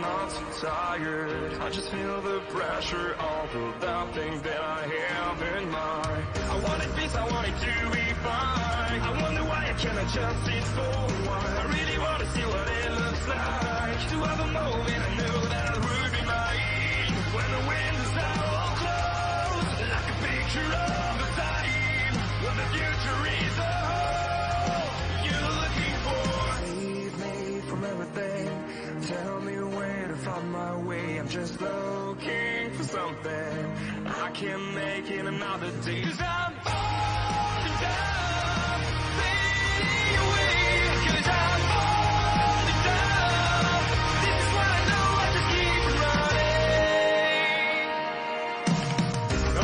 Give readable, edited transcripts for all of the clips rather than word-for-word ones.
not so tired. I just feel the pressure of the things that I have in mind. I wanted peace, I wanted to be fine. I wonder why I cannot just sit for a while. I really want to see what it looks like. To have a moment I knew that I would be mine. When the windows are all closed, like a picture of the time when the future is a hole you're looking for. Save me from everything. Tell me where to find my way. I'm just looking for something. I can't make it another day. 'Cause I'm falling down, fading away. 'Cause I'm falling down. This is what I know, I just keep running.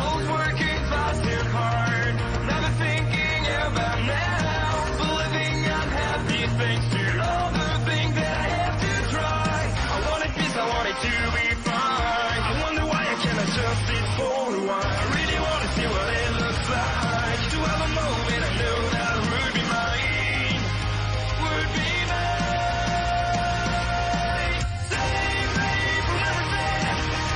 Always working fast and hard, never thinking about now. But living unhappy thanks to all the things that I have to try. I wanted peace, I wanted to be fine. I wonder why I cannot just sit for a while. I really want to see what it looks like. To have a moment I knew that I would be mine. Would be mine. Save me from everything.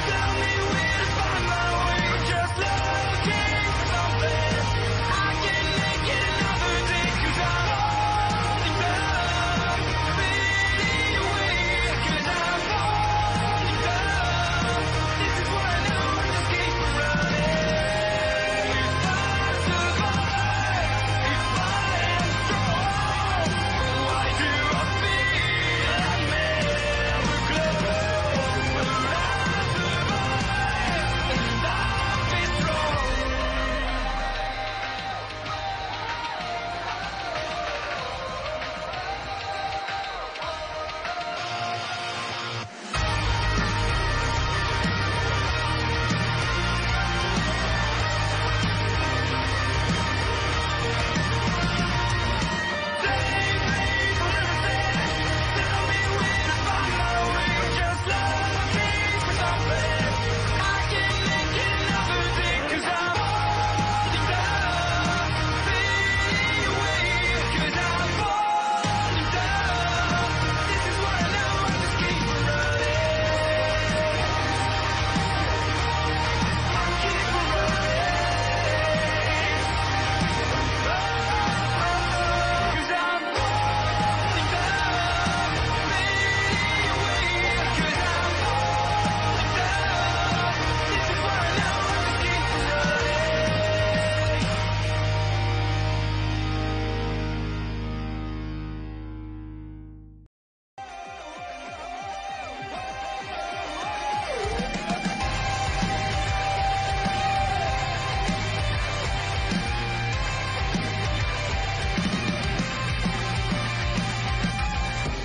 Tell me where to find my way. Just looking for something. I can make it another day. 'Cause I'm falling down, fading away. 'Cause I'm falling down. This is what I know, I just keep running. If I survive, if I am strong, why do I feel I never glow? But I survive, and I'll be strong.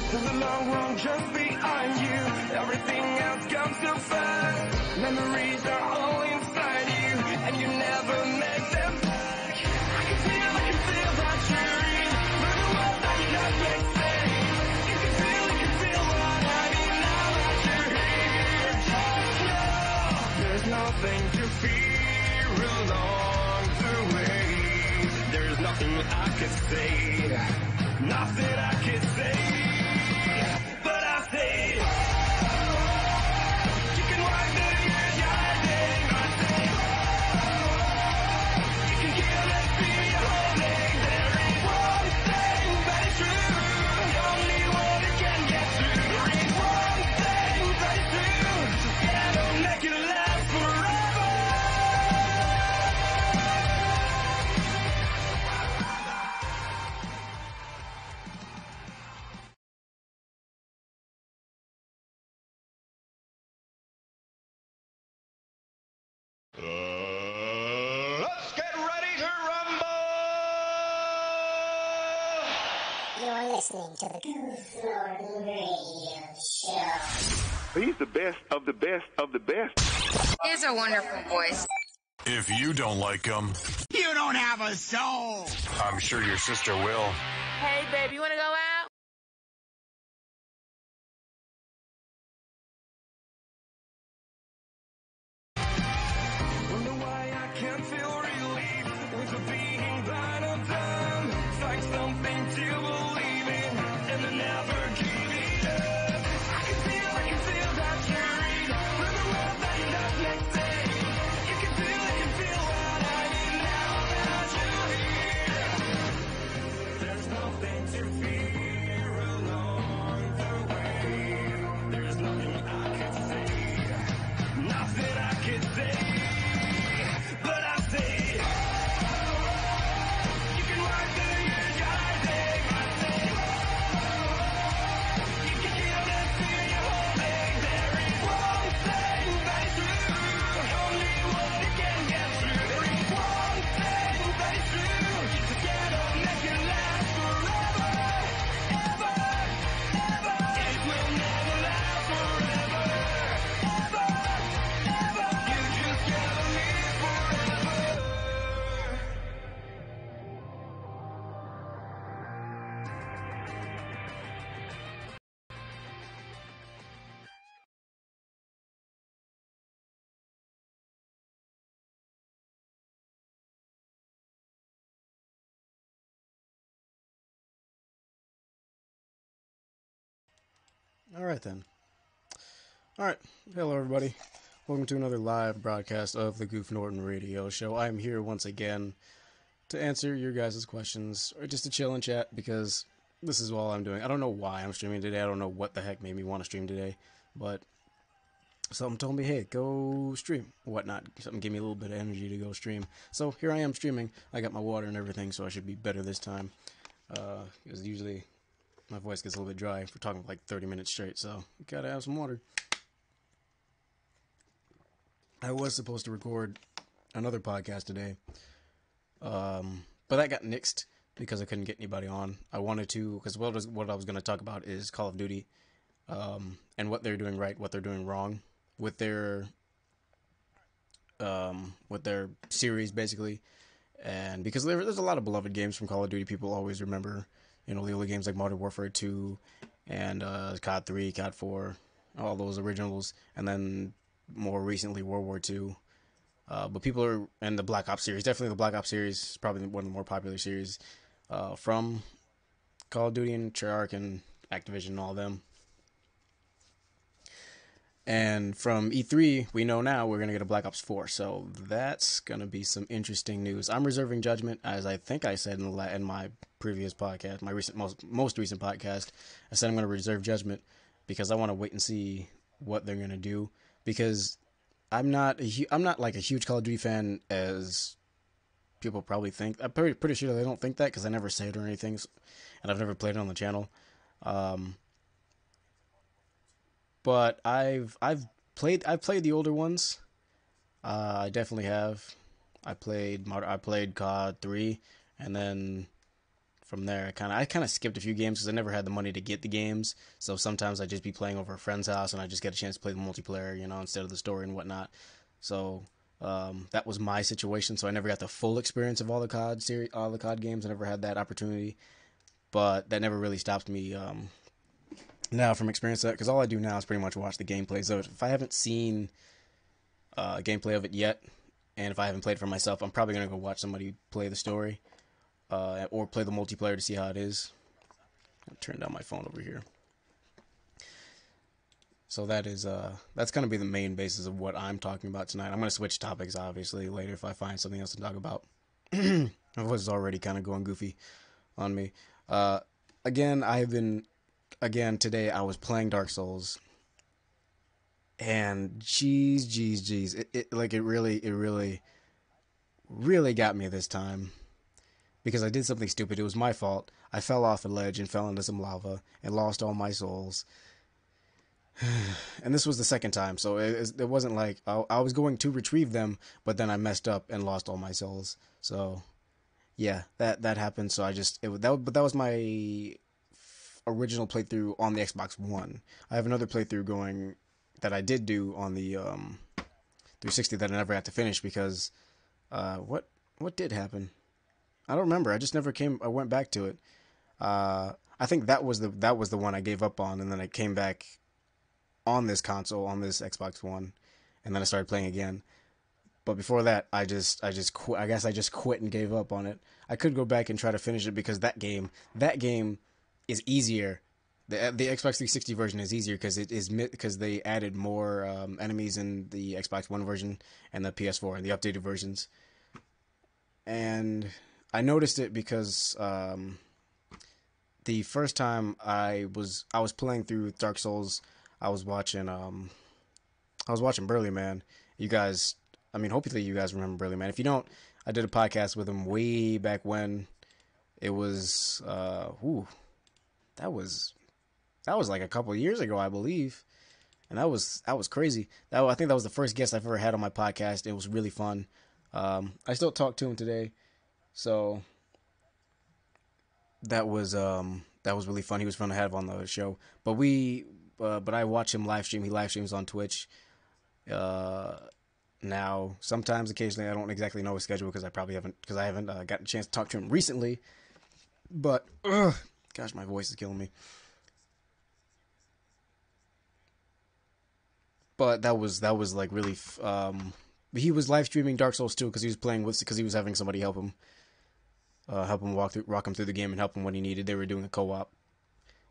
There's a long road just behind you. Everything else comes so fast. Memories are all inside you, and you never make them back. I can feel that cheering. Remember what I just make sense. You can feel what I mean now that you're here. Just know there's nothing to fear along the way. There's nothing I could say, nothing I could say. But I say, you can wipe the years you're hiding. I say, you can kill this fear you're holding. There is one thing that is true, the only one that can get through. There is one thing that is true, together make it last forever. Let's get ready to rumble! You're listening to the Goof Norton Radio Show. He's the best of the best of the best. He has a wonderful voice. If you don't like him, You don't have a soul. I'm sure your sister will. Hey, babe, you want to go out? Wonder why I can't feel relief with the being blind of time. Find something to believe in and then never give it up. I can feel Alright then. Alright, hello everybody. Welcome to another live broadcast of the Goof Norton radio show. I'm here once again to answer your guys' questions, or just to chill and chat, because this is all I'm doing. I don't know why I'm streaming today. I don't know what the heck made me want to stream today, but something told me, hey, go stream, whatnot. Something gave me a little bit of energy to go stream. So here I am streaming. I got my water and everything, so I should be better this time. Because usually my voice gets a little bit dry for talking for like 30 minutes straight, so gotta have some water. I was supposed to record another podcast today, but that got nixed because I couldn't get anybody on. I wanted to, because what I was going to talk about is Call of Duty, and what they're doing right, what they're doing wrong with their series, basically. And because there's a lot of beloved games from Call of Duty, people always remember, the older games like Modern Warfare 2 and COD 3, COD 4, all those originals, and then more recently World War 2. But people are, and the Black Ops series, definitely the Black Ops series is probably one of the more popular series from Call of Duty and Treyarch and Activision and all them. And from E3, we know now we're going to get a Black Ops 4, so that's going to be some interesting news. I'm reserving judgment, as I think I said in my previous podcast, my most recent podcast. I said I'm going to reserve judgment because I want to wait and see what they're going to do, because I'm not like a huge Call of Duty fan as people probably think. I'm pretty sure they don't think that, because I never say it or anything, and I've never played it on the channel. But I've played the older ones. I definitely have. I played COD 3, and then from there I kind of skipped a few games because I never had the money to get the games. So sometimes I'd just be playing over a friend's house, and I just get a chance to play the multiplayer, instead of the story and whatnot. So that was my situation. So I never got the full experience of all the COD games. I never had that opportunity, but that never really stopped me now from experience that, because all I do now is pretty much watch the gameplay. So if I haven't seen gameplay of it yet, and if I haven't played for myself, I'm probably gonna go watch somebody play the story, or play the multiplayer to see how it is. I'll turn down my phone over here. So that's gonna be the main basis of what I'm talking about tonight. I'm gonna switch topics obviously later if I find something else to talk about. My voice is already kind of going goofy on me. Again, today I was playing Dark Souls, and jeez, it really got me this time, because I did something stupid. It was my fault. I fell off a ledge and fell into some lava and lost all my souls. And this was the second time, so it wasn't like I was going to retrieve them, but then I messed up and lost all my souls. So yeah, that happened. So that was my original playthrough on the Xbox One. I have another playthrough going that I did do on the 360 that I never had to finish, because what did happen? I don't remember. I just never I went back to it. I think that was the one I gave up on, and then I came back on this console, on this Xbox One, and then I started playing again. But before that, I just quit. I guess I just quit and gave up on it. I could go back and try to finish it, because that game is easier. The Xbox 360 version is easier because they added more enemies in the Xbox One version and the PS4 and the updated versions. And I noticed it because the first time I was playing through Dark Souls, I was watching Burly Man. You guys, hopefully you guys remember Burly Man. If you don't, I did a podcast with him way back when. It was that was like a couple of years ago, I believe, and that was crazy. I think that was the first guest I've ever had on my podcast. It was really fun. I still talk to him today, so that was really fun. He was fun to have on the show. But I watch him live stream. He live streams on Twitch. Now, sometimes, occasionally, I don't exactly know his schedule because I haven't gotten a chance to talk to him recently. But gosh, my voice is killing me. But that was like really. He was live streaming Dark Souls 2 because he was having somebody help him walk him through the game and help him when he needed. They were doing a co-op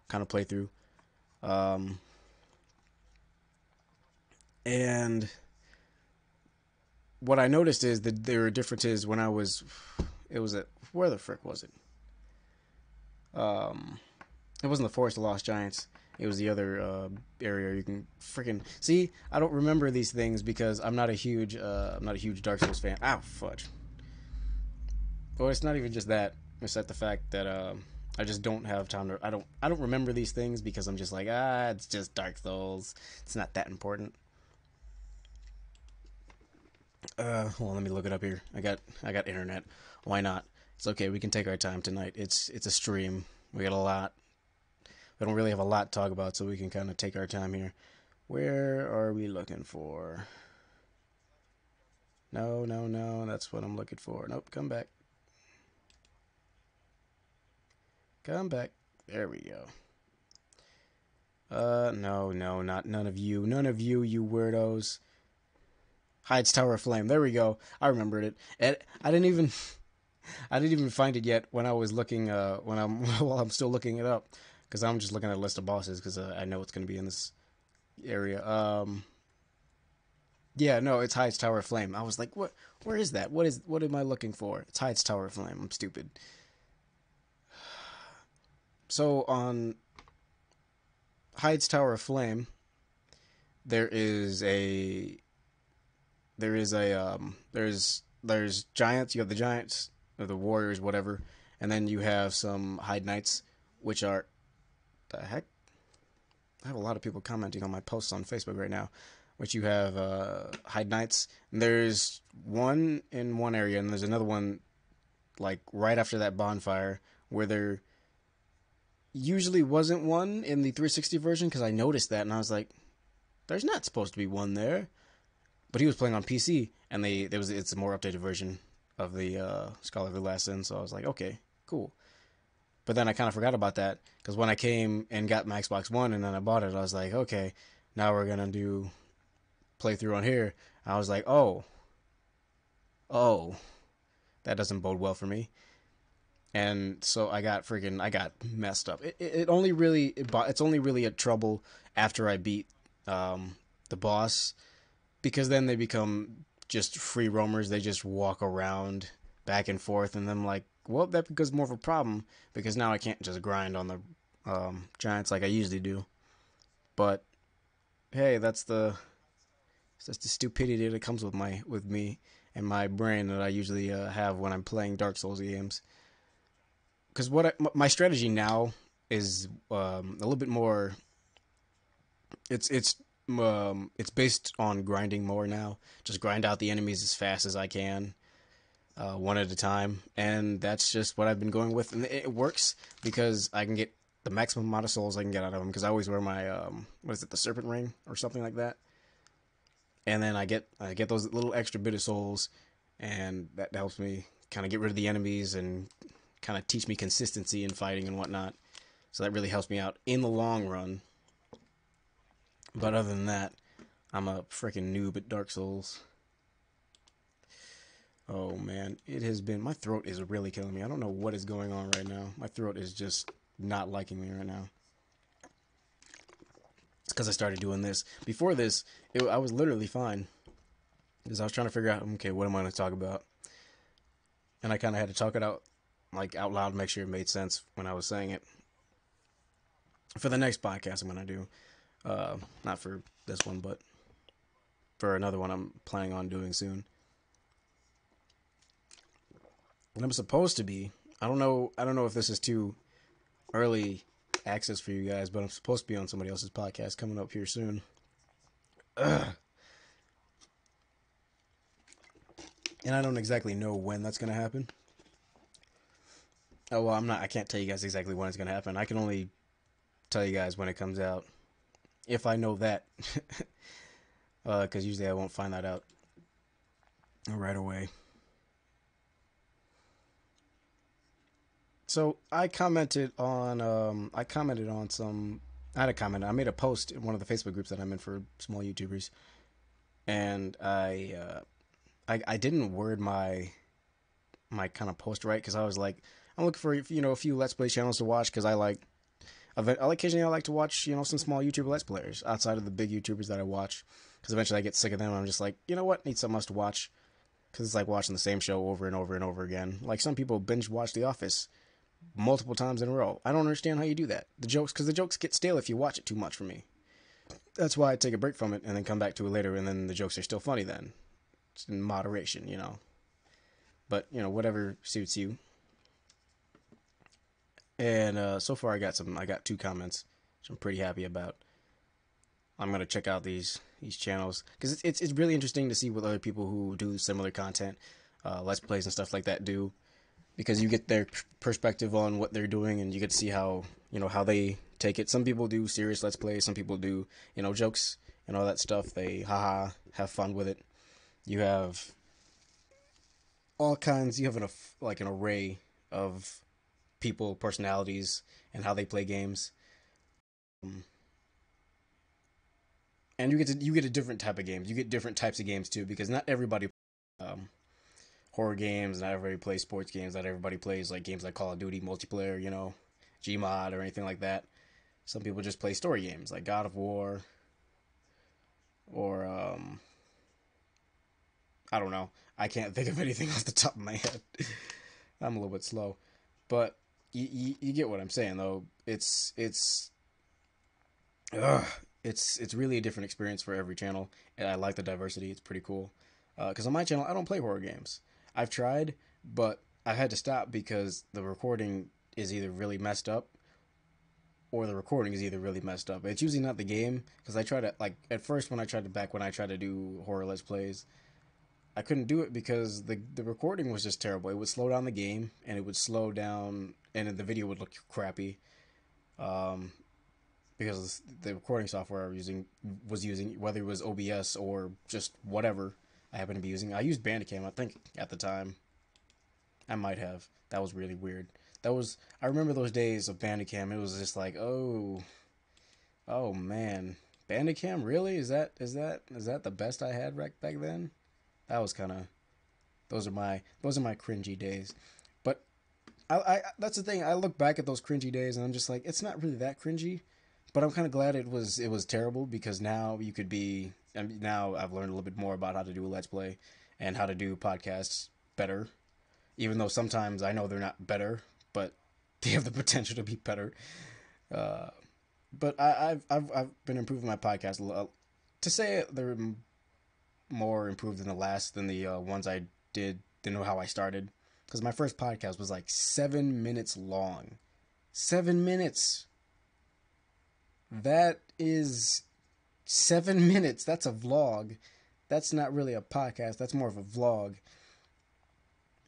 kind of playthrough. Um, and what I noticed is that there were differences when I was. It was at where the frick was it? It wasn't the Forest of Lost Giants. It was the other area. You can freaking see. I don't remember these things because I'm not a huge Dark Souls fan. Ow, fudge. Well, it's not even just that. It's that the fact that I just don't have time to. I don't remember these things because I'm just like, it's just Dark Souls. It's not that important. Hold on, let me look it up here. I got internet. Why not? It's okay. We can take our time tonight. It's a stream. We got a lot. We don't really have a lot to talk about, so we can kind of take our time here. Where are we looking for? No. That's what I'm looking for. Nope. Come back. Come back. There we go. No, not none of you. None of you, you weirdos. Hides Tower of Flame. There we go. I remembered it. And I didn't even find it yet when I was looking. While I'm still looking it up, because I'm just looking at a list of bosses because I know it's going to be in this area. Yeah, no, it's Hides Tower of Flame. I was like, what? Where is that? What am I looking for? It's Hides Tower of Flame. I'm stupid. So on Hides Tower of Flame, there's giants. You have the giants or the warriors, whatever, and then you have some Hide Knights, which are the heck. I have a lot of people commenting on my posts on Facebook right now. Which you have Hide Knights. And there's one in one area, and there's another one like right after that bonfire where there usually wasn't one in the 360 version because I noticed that and I was like, there's not supposed to be one there. But he was playing on PC, and it's a more updated version of the Scholar of the Last Sin, so I was like, okay, cool. But then I kind of forgot about that, because when I came and got my Xbox One and then I bought it, I was like, okay, now we're going to do playthrough on here. I was like, oh, that doesn't bode well for me. And so I got messed up. It's only really a trouble after I beat the boss, because then they become just free roamers. They just walk around back and forth, and I'm like, well, that becomes more of a problem because now I can't just grind on the giants like I usually do. But hey, that's the stupidity that comes with me and my brain that I usually have when I'm playing Dark Souls games. Because my strategy now is a little bit more. It's based on grinding more now. Just grind out the enemies as fast as I can, one at a time, and that's just what I've been going with, and it works because I can get the maximum amount of souls I can get out of them. Because I always wear my the serpent ring or something like that, and then I get those little extra bit of souls, and that helps me kind of get rid of the enemies and kind of teach me consistency in fighting and whatnot. So that really helps me out in the long run. But other than that, I'm a freaking noob at Dark Souls. Oh man, it has been. My throat is really killing me. I don't know what is going on right now. My throat is just not liking me right now. It's because I started doing this. Before this, I was literally fine. Because I was trying to figure out, okay, what am I going to talk about? And I kind of had to talk it out, like out loud, make sure it made sense when I was saying it. For the next podcast I'm going to do. Not for this one, but for another one I'm planning on doing soon. And I'm supposed to be, I don't know if this is too early access for you guys, but I'm supposed to be on somebody else's podcast coming up here soon. Ugh. And I don't exactly know when that's going to happen. Oh, well, I can't tell you guys exactly when it's going to happen. I can only tell you guys when it comes out. If I know that. Because usually I won't find that out right away. So I commented on some. I had a comment. I made a post in one of the Facebook groups that I'm in for small YouTubers, and I didn't word my kind of post right because I was like, I'm looking for a few Let's Play channels to watch because I Occasionally I like to watch, some small YouTuber Let's Players outside of the big YouTubers that I watch, because eventually I get sick of them and I'm just like, you know what, need something else to watch, because it's like watching the same show over and over and over again. Like some people binge watch The Office multiple times in a row. I don't understand how you do that. Because the jokes get stale if you watch it too much for me. That's why I take a break from it and then come back to it later, and then the jokes are still funny then. It's in moderation, But, whatever suits you. And so far I got 2 comments, which I'm pretty happy about. I'm gonna check out these channels because it's really interesting to see what other people who do similar content, Let's Plays and stuff like that do, because you get their perspective on what they're doing and you get to see how how they take it. Some people do serious Let's Plays, some people do jokes and all that stuff. They have fun with it. You have all kinds. You have an array of people, personalities, and how they play games. And you get a different type of games. You get different types of games too, because not everybody horror games, not everybody plays sports games, not everybody plays like games like Call of Duty multiplayer, Gmod or anything like that. Some people just play story games like God of War or I don't know. I can't think of anything off the top of my head. I'm a little bit slow, but you get what I'm saying though. It's really a different experience for every channel, and I like the diversity. It's pretty cool. Because on my channel, I don't play horror games. I've tried, but I had to stop because the recording is either really messed up, or the recording is either really messed up. It's usually not the game, because I tried to, at first when I tried to do horror Let's Plays, I couldn't do it because the recording was just terrible. It would slow down the game, and it would slow down, and the video would look crappy. Because the recording software I was using, whether it was OBS or just whatever I happened to be using. I used Bandicam, I think, at the time. I might have. That was really weird. I remember those days of Bandicam. It was just like, oh man, Bandicam, really? Is that the best I had back then? That was kind of, those are my cringy days. But I that's the thing. I look back at those cringy days and I'm just like, it's not really that cringy. But I'm kind of glad it was terrible, because now now I've learned a little bit more about how to do a Let's Play and how to do podcasts better. Even though sometimes I know they're not better, but they have the potential to be better. But I've been improving my podcast a lot. To say they're more improved than the ones I did, than how I started. Because my first podcast was like 7 minutes long. 7 minutes! That is 7 minutes. That's a vlog. That's not really a podcast. That's more of a vlog.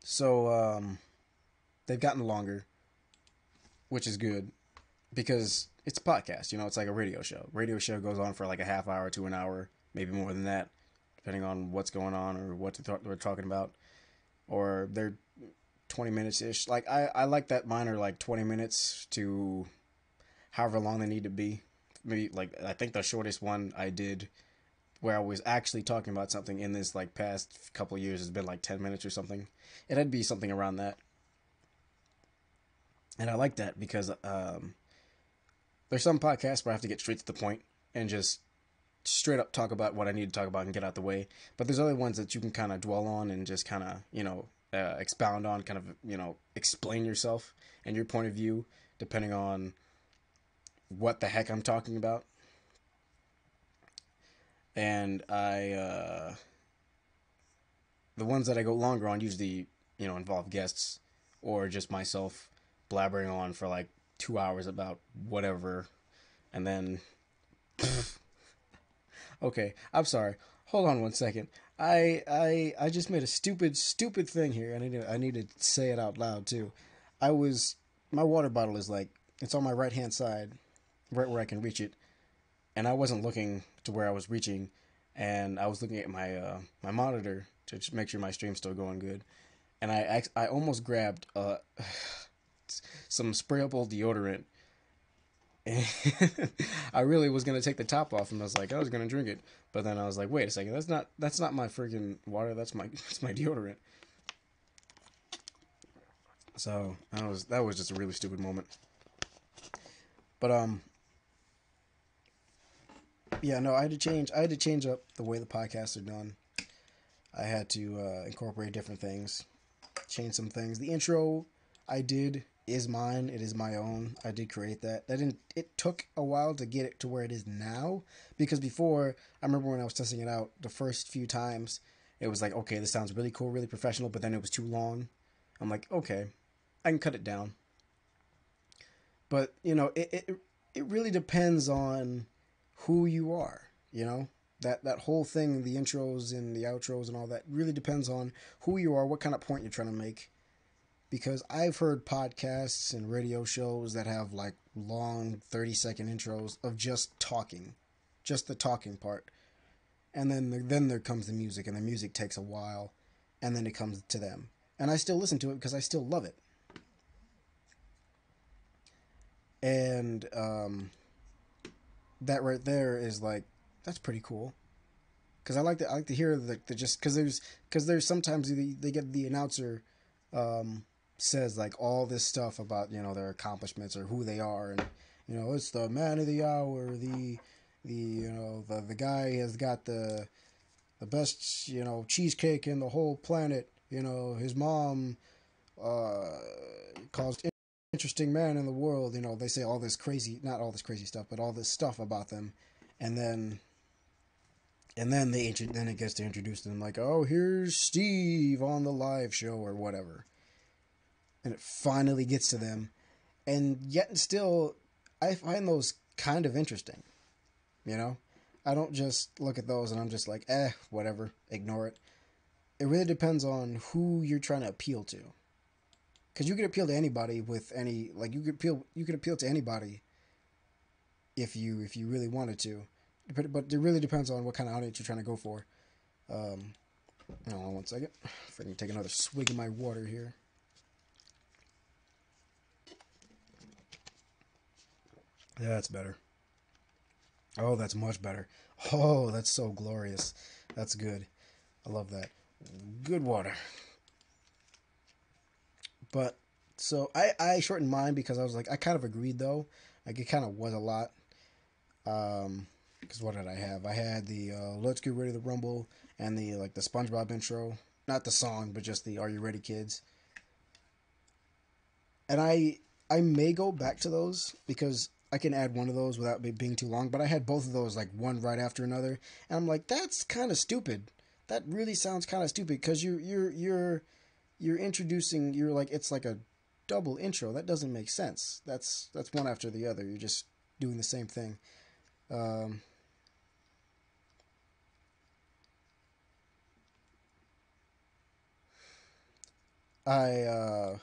So, they've gotten longer, which is good, because it's a podcast. It's like a radio show. Radio show goes on for like a half hour to an hour, maybe more than that, depending on what's going on or what we're talking about. Or they're 20 minutes-ish. Like, I like that mine are like 20 minutes to however long they need to be. Maybe, I think the shortest one I did where I was actually talking about something in this past couple of years has been 10 minutes or something. It had to be something around that. And I like that because there's some podcasts where I have to get straight to the point and just straight up talk about what I need to talk about and get out the way. But there's other ones that you can kind of dwell on and just kind of, expound on, kind of, explain yourself and your point of view, depending on what the heck I'm talking about. And the ones that I go longer on usually, involve guests or just myself blabbering on for 2 hours about whatever. And then, okay, I'm sorry. Hold on one second. I just made a stupid thing here. I need to say it out loud too. My water bottle is it's on my right hand side, right where I can reach it, and I wasn't looking to where I was reaching, and I was looking at my my monitor to make sure my stream's still going good, and I almost grabbed some sprayable deodorant. And I really was gonna take the top off, and I was gonna drink it, but then I was like, wait a second, that's not my freaking water, that's my deodorant. So that was just a really stupid moment. But yeah, no, I had to change up the way the podcasts are done. I had to incorporate different things, change some things. The intro I did is mine. It is my own. I did create that. That didn't. It took a while to get it to where it is now, because before, I remember when I was testing it out the first few times, it was like, okay, this sounds really cool, really professional, but then it was too long. I'm like, okay, I can cut it down. But you know, it really depends on who you are. You know, that whole thing, the intros and the outros and all that, really depends on who you are, what kind of point you're trying to make. Because I've heard podcasts and radio shows that have like long 30-second intros of just talking, just the talking part, and then there comes the music, and the music takes a while, and then it comes to them, and I still listen to it because I still love it. And that right there is like, that's pretty cool. Because I like to hear the just because there's sometimes they get the announcer says like all this stuff about, you know, their accomplishments or who they are, and you know, it's the man of the hour, the you know, the guy has got the best, you know, cheesecake in the whole planet, you know, his mom uh caused interesting man in the world, you know, they say all this crazy, not all this crazy stuff, but all this stuff about them, and then then it gets to introduce them like, oh, here's Steve on the live show or whatever, and it finally gets to them, and yet still, I find those kind of interesting. You know, I don't just look at those and I'm just like, whatever, ignore it. It really depends on who you're trying to appeal to, because you could appeal to anybody with any, like, you could appeal to anybody if you really wanted to, but it really depends on what kind of audience you're trying to go for. Um, Hold on one second. If I can take another swig of my water here. Yeah, that's better. Oh, that's much better. Oh, that's so glorious. That's good. I love that. Good water. But so I shortened mine because I was like, I kind of agreed though. Like, it kind of was a lot. Because what did I have? I had the Let's Get Ready to Rumble and the like the SpongeBob intro. Not the song, but just the Are You Ready Kids. And I may go back to those because I can add one of those without it being too long. But I had both of those like one right after another, and I'm like, that's kind of stupid. That really sounds kind of stupid because you're introducing, you're like, it's like a double intro. That doesn't make sense. That's one after the other. You're just doing the same thing. Um, I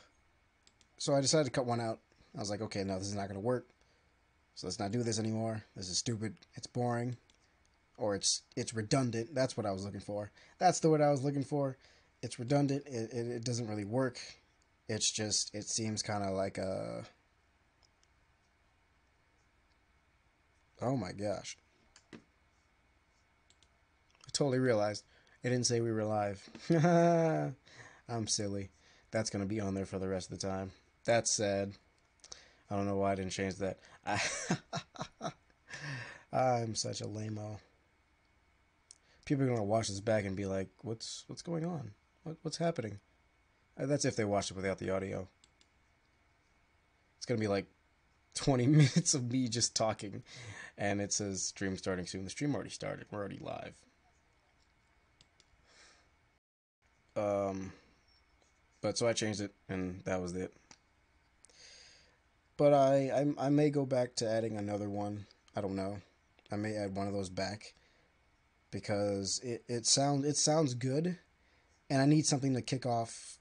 so I decided to cut one out. I was like, okay, no, this is not gonna work. So let's not do this anymore. This is stupid. It's boring, or it's redundant. That's what I was looking for. That's the word I was looking for. It's redundant. It doesn't really work. It's just, it seems kind of like a, oh my gosh, I totally realized it didn't say we were live. I'm silly. That's gonna be on there for the rest of the time. That's sad. I don't know why I didn't change that. I'm such a lame-o. People are gonna watch this back and be like, "What's going on? What's happening?" That's if they watch it without the audio. It's gonna be like 20 minutes of me just talking, and it says stream starting soon. The stream already started. We're already live. Um, but so I changed it, and that was it. But I may go back to adding another one. I don't know. I may add one of those back because it sounds good, and I need something to kick off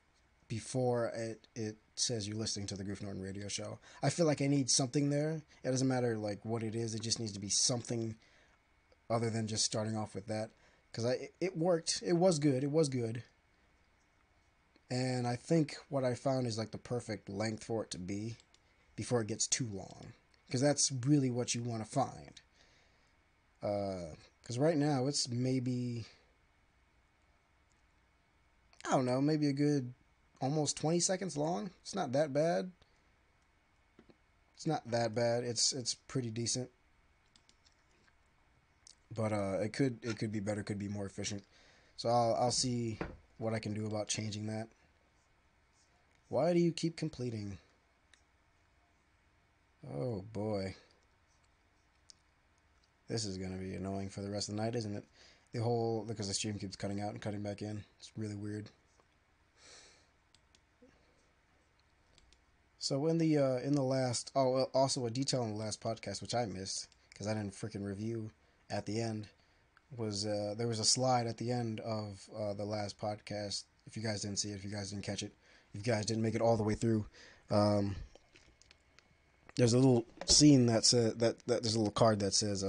before it says you're listening to the Goof Norton radio show. I feel like I need something there. It doesn't matter like what it is. It just needs to be something other than just starting off with that. Because it worked. It was good. It was good. And I think what I found is like the perfect length for it to be before it gets too long. Because that's really what you want to find. Because right now it's maybe, I don't know, maybe a good almost 20 seconds long. It's not that bad. It's not that bad. It's pretty decent. But it could be better, could be more efficient. So I'll see what I can do about changing that. Why do you keep completing? Oh boy. This is gonna be annoying for the rest of the night, isn't it? Because the stream keeps cutting out and cutting back in. It's really weird. So in the last, also a detail in the last podcast which I missed because I didn't freaking review at the end was there was a slide at the end of the last podcast. If you guys didn't see it, if you guys didn't catch it, if you guys didn't make it all the way through, there's a little scene that says that there's a little card that says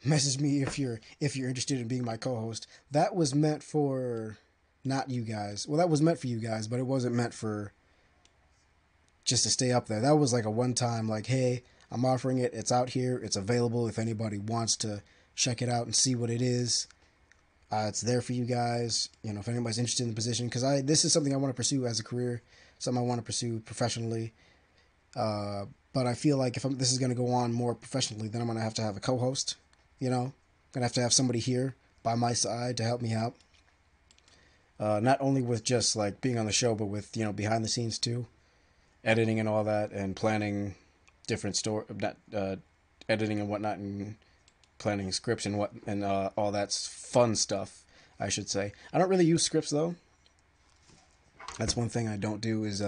message me if you're interested in being my co-host. That was meant for not you guys. Well, that was meant for you guys, but it wasn't meant for just to stay up there. That was like a one-time, like, hey, I'm offering it. It's out here. It's available if anybody wants to check it out and see what it is. It's there for you guys. You know, if anybody's interested in the position, because this is something I want to pursue as a career, something I want to pursue professionally. But I feel like if this is going to go on more professionally, then I'm going to have a co-host. You know, I'm going to have somebody here by my side to help me out. Not only with just like being on the show, but with, you know, behind the scenes too. Editing and all that, and planning different editing and whatnot, and planning scripts and all that's fun stuff, I should say. I don't really use scripts though. That's one thing I don't do is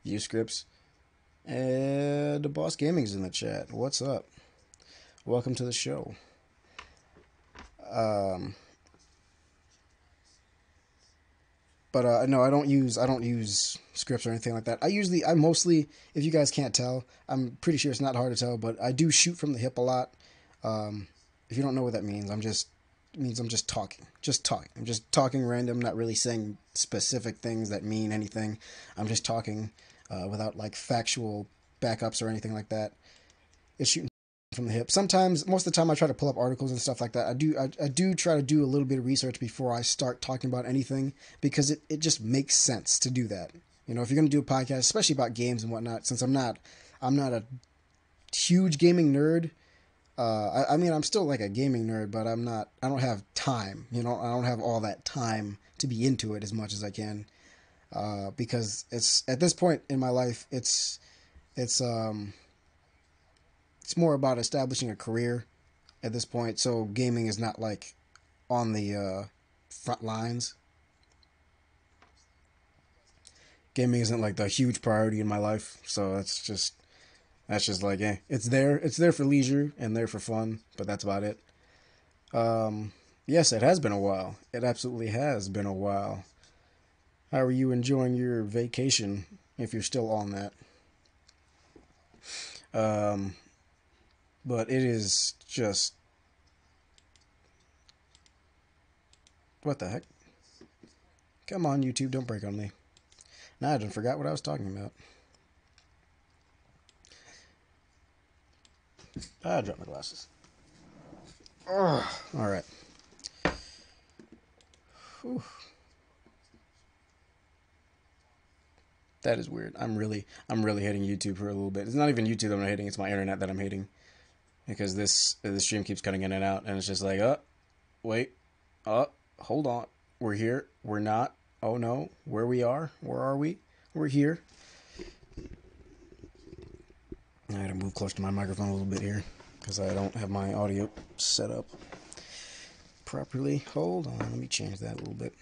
use scripts. And the Boss Gaming's in the chat. What's up? Welcome to the show. But no, I don't use scripts or anything like that. I mostly, if you guys can't tell, I'm pretty sure it's not hard to tell, but I do shoot from the hip a lot. If you don't know what that means, I'm just talking. I'm just talking random, not really saying specific things that mean anything. I'm just talking without like factual backups or anything like that. It's shooting from the hip. Sometimes, most of the time, I try to pull up articles and stuff like that. I do try to do a little bit of research before I start talking about anything, because it just makes sense to do that. You know, if you're going to do a podcast, especially about games and whatnot, since I'm not a huge gaming nerd. I mean, I'm still like a gaming nerd, but I don't have time. You know, I don't have all that time to be into it as much as I can, because it's at this point in my life, it's more about establishing a career at this point. So gaming is not like on the front lines. Gaming isn't like the huge priority in my life. So that's just like, it's there for leisure and there for fun, but that's about it. Yes, it has been a while. It absolutely has been a while. How are you enjoying your vacation, if you're still on that? But it is just... What the heck? Come on, YouTube, don't break on me. Now I done forgot what I was talking about. I dropped my glasses. Alright. That is weird. I'm really hating YouTube for a little bit. It's not even YouTube that I'm hating, it's my internet that I'm hating. Because this stream keeps cutting in and out, and it's just like, wait, hold on. We're here, we're not, oh no, where are we? We're here. I gotta move close to my microphone a little bit here, because I don't have my audio set up properly. Hold on, let me change that a little bit.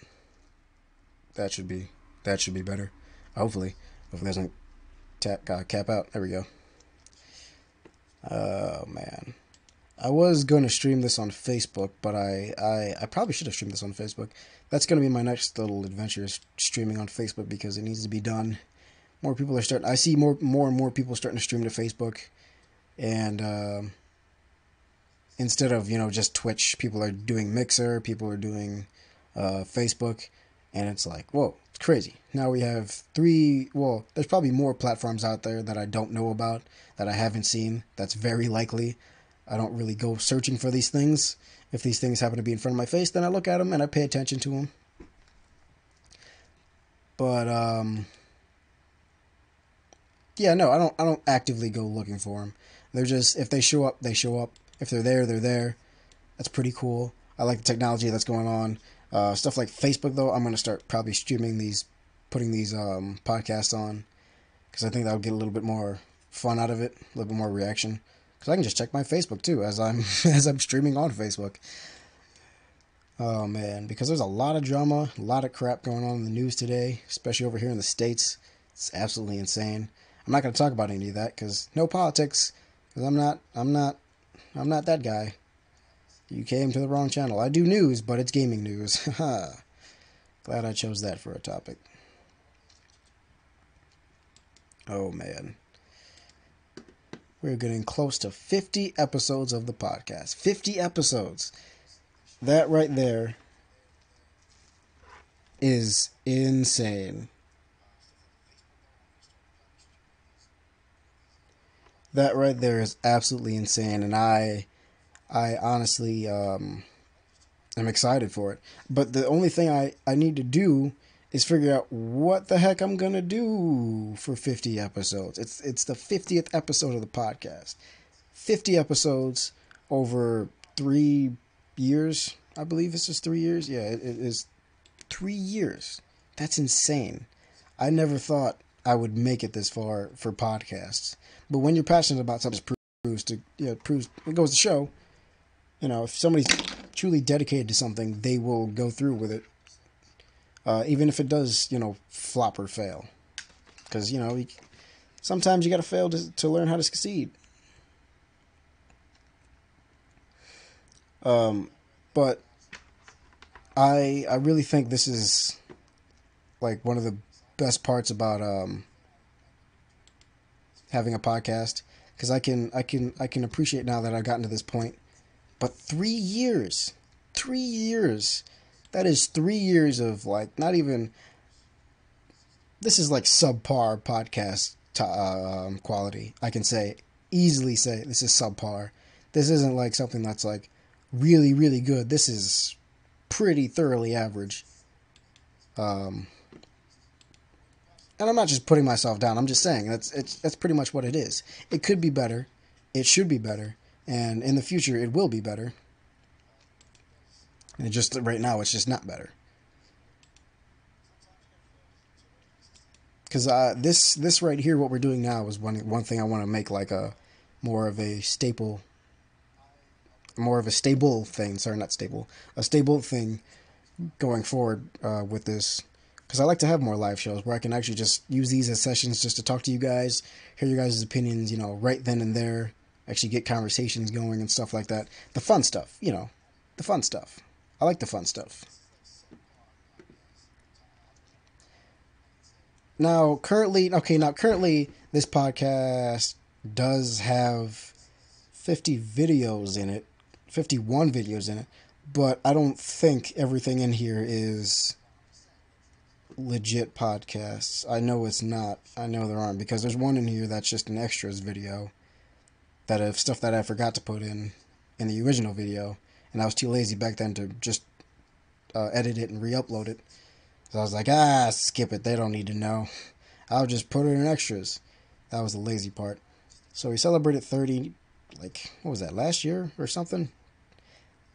That should be better. Hopefully it doesn't cap out. There we go. Oh man, I was going to stream this on Facebook, but I probably should have streamed this on Facebook. That's going to be my next little adventure, is streaming on Facebook, because it needs to be done. More people are starting. I see more and more people starting to stream to Facebook, and instead of, you know, just Twitch, people are doing Mixer, people are doing Facebook, and it's like, whoa, it's crazy. Now we have there's probably more platforms out there that I don't know about, that I haven't seen. That's very likely. I don't really go searching for these things. If these things happen to be in front of my face, then I look at them and I pay attention to them. But Yeah, no, I don't actively go looking for them. They're just, if they show up, they show up. If they're there, they're there. That's pretty cool. I like the technology that's going on. Stuff like Facebook, though, I'm gonna start probably streaming these, putting these podcasts on, because I think that'll get a little bit more fun out of it, a little bit more reaction. Because I can just check my Facebook too as I'm as I'm streaming on Facebook. Oh man, because there's a lot of drama, a lot of crap going on in the news today, especially over here in the States. It's absolutely insane. I'm not going to talk about any of that because no politics. Because I'm not that guy. You came to the wrong channel. I do news, but it's gaming news. Glad I chose that for a topic. Oh man, we're getting close to 50 episodes of the podcast. 50 episodes. That right there is insane. That right there is absolutely insane, and I honestly am excited for it. But the only thing I need to do is figure out what the heck I'm gonna do for 50 episodes. It's the 50th episode of the podcast. 50 episodes over 3 years, I believe it's just 3 years. Yeah, it is 3 years. That's insane. I never thought I would make it this far for podcasts. But when you're passionate about something, it goes to show, if somebody's truly dedicated to something, they will go through with it. Even if it does, flop or fail. Because, sometimes you got to fail to learn how to succeed. But I really think this is like one of the best parts about having a podcast, because I can appreciate now that I've gotten to this point. But 3 years, that is 3 years of like not even. This is like subpar podcast quality. I can easily say this is subpar. This isn't like something that's like really, really good. This is pretty thoroughly average. And I'm not just putting myself down. I'm just saying that's pretty much what it is. It could be better. It should be better. And in the future, it will be better. And just right now, it's just not better. Because this right here, what we're doing now, is one thing I want to make like a more of a stable thing. Sorry, not stable. A stable thing going forward with this. Because I like to have more live shows where I can actually just use these as sessions just to talk to you guys, hear your guys' opinions, right then and there, actually get conversations going and stuff like that. The fun stuff, the fun stuff. I like the fun stuff. Now, currently, this podcast does have 50 videos in it, 51 videos in it, but I don't think everything in here is legit podcasts. I know it's not. I know there aren't, because there's one in here that's just an extras video that of stuff that I forgot to put in the original video, and I was too lazy back then to just edit it and re-upload it. So I was like, skip it. They don't need to know. I'll just put it in extras. That was the lazy part. So we celebrated 30, like, what was that, last year or something?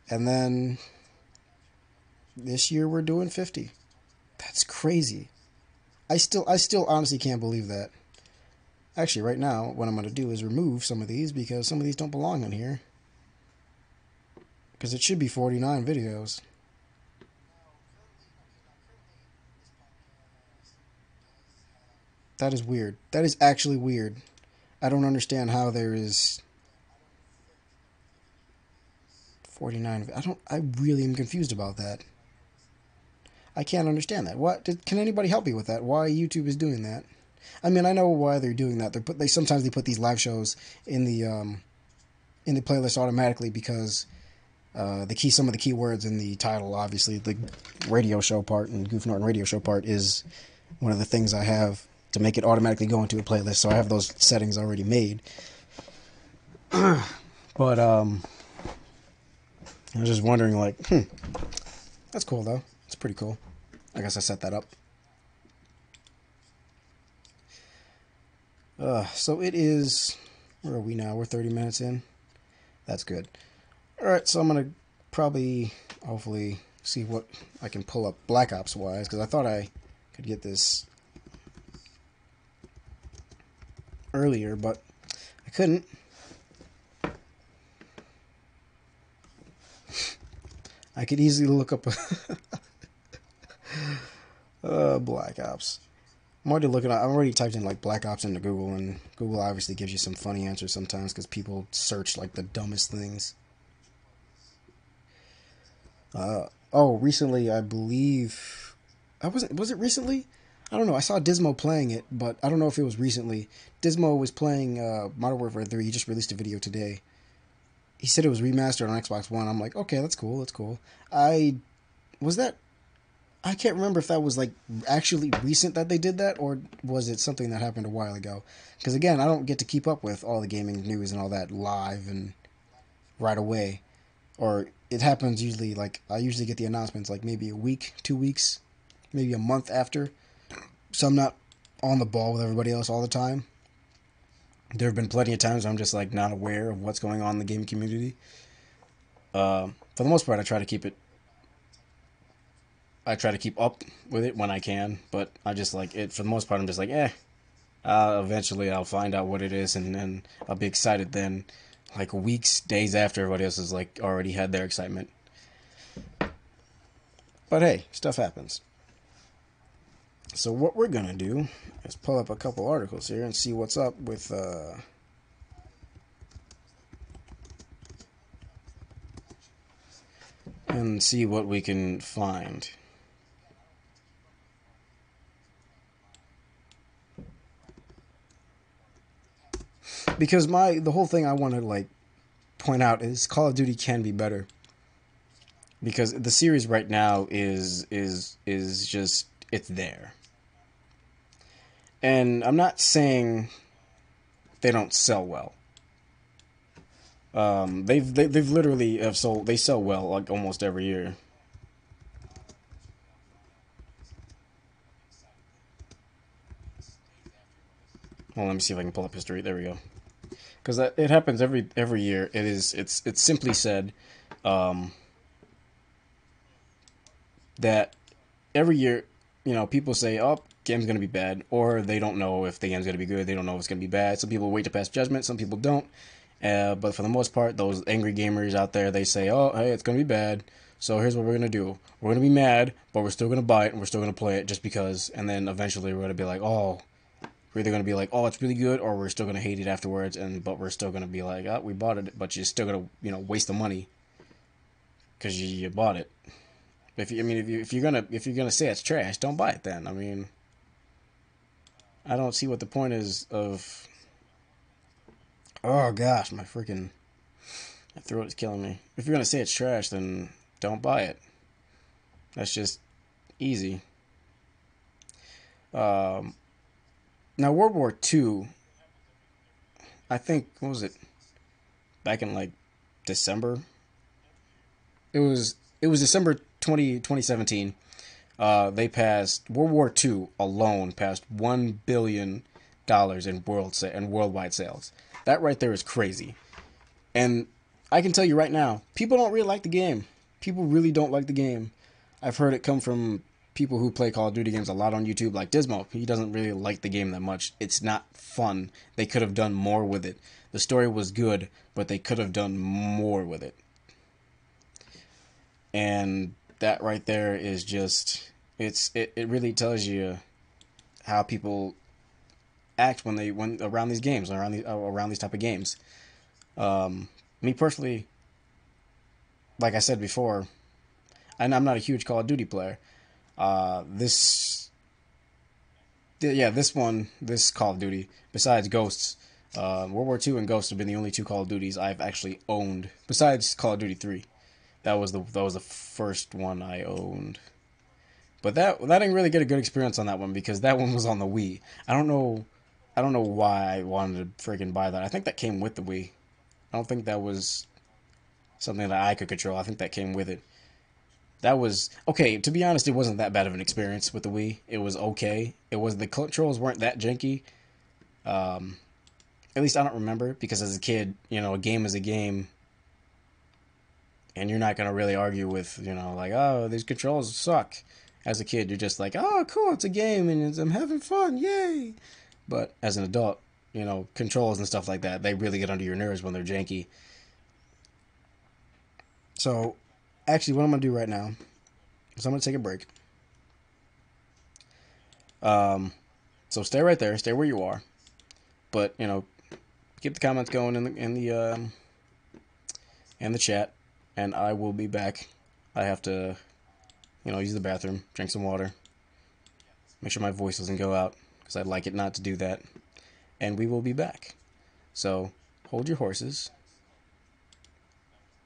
And then this year we're doing 50. That's crazy. I still honestly can't believe that. Actually, right now, what I'm going to do is remove some of these, because some of these don't belong on here. Because it should be 49 videos. That is weird. That is actually weird. I don't understand how there is 49. I really am confused about that. I can't understand that. Can anybody help me with that? Why YouTube is doing that? I mean, I know why they're doing that. Sometimes they put these live shows in the playlist automatically, because some of the keywords in the title, obviously the radio show part and Goof Norton radio show part is one of the things I have to make it automatically go into a playlist. So I have those settings already made. But I was just wondering, like, that's cool though. It's pretty cool. I guess I set that up. So it is. Where are we now? We're 30 minutes in. That's good. All right, so I'm gonna probably, hopefully, see what I can pull up Black Ops wise, because I thought I could get this earlier, but I couldn't. I could easily look up Black Ops. I'm already typed in like Black Ops into Google, and Google obviously gives you some funny answers sometimes because people search like the dumbest things. Recently I believe was it recently? I don't know. I saw Dismo playing it, but I don't know if it was recently. Dismo was playing Modern Warfare 3. He just released a video today. He said it was remastered on Xbox One. I'm like, okay, that's cool. That's cool. I can't remember if that was like actually recent that they did that, or was it something that happened a while ago? Because again, I don't get to keep up with all the gaming news and all that live and right away. Or it happens usually, like, I usually get the announcements like maybe a week, 2 weeks, maybe a month after. So I'm not on the ball with everybody else all the time. There have been plenty of times I'm just like not aware of what's going on in the gaming community. For the most part, I try to keep up with it when I can, but I just like it. For the most part, I'm just like, eventually I'll find out what it is, and then I'll be excited then, like weeks, days after everybody else has like already had their excitement. But hey, stuff happens. So what we're gonna do is pull up a couple articles here and see what's up with and see what we can find. Because the whole thing I want to like point out is Call of Duty can be better. Because the series right now is just, it's there. And I'm not saying they don't sell well. They've literally they sell well like almost every year. Well, let me see if I can pull up history. There we go. Because it happens every year. It's simply said that every year, people say, "Oh, game's gonna be bad," or they don't know if the game's gonna be good. They don't know if it's gonna be bad. Some people wait to pass judgment. Some people don't. But for the most part, those angry gamers out there, they say, "Oh, hey, it's gonna be bad. So here's what we're gonna do. We're gonna be mad, but we're still gonna buy it and we're still gonna play it just because." And then eventually, we're gonna be like, "Oh." We're either going to be like, oh, it's really good, or we're still going to hate it afterwards, but we're still going to be like, oh, we bought it, but you're still going to, waste the money because you bought it. If you're gonna say it's trash, don't buy it then. I mean, I don't see what the point is of. Oh gosh, my throat is killing me. If you're gonna say it's trash, then don't buy it. That's just easy. Now, World War II, I think, what was it? Back in, like, December? It was December 2017. They passed, World War II alone passed $1 billion in worldwide sales. That right there is crazy. And I can tell you right now, people don't really like the game. People really don't like the game. I've heard it come from people who play Call of Duty games a lot on YouTube, like Dismo. He doesn't really like the game that much. It's not fun. They could have done more with it. The story was good, but they could have done more with it. And that right there is just, it really tells you how people act when around these games, around these type of games. Me personally, like I said before, and I'm not a huge Call of Duty player. This Call of Duty, besides Ghosts, World War II and Ghosts have been the only two Call of Duties I've actually owned, besides Call of Duty 3. That was the first one I owned. But that didn't really get a good experience on that one because that one was on the Wii. I don't know why I wanted to freaking buy that. I think that came with the Wii. I don't think that was something that I could control. I think that came with it. That was okay. To be honest, it wasn't that bad of an experience with the Wii. It was okay. The controls weren't that janky. At least I don't remember, because as a kid, a game is a game, and you're not gonna really argue with, like, oh, these controls suck. As a kid, you're just like, oh, cool, it's a game, and I'm having fun, yay. But as an adult, controls and stuff like that, they really get under your nerves when they're janky. So, actually, what I'm gonna do right now is I'm gonna take a break. So stay right there, stay where you are, but get the comments going in the chat, and I will be back. I have to, use the bathroom, drink some water, make sure my voice doesn't go out, because I'd like it not to do that, and we will be back. So, hold your horses.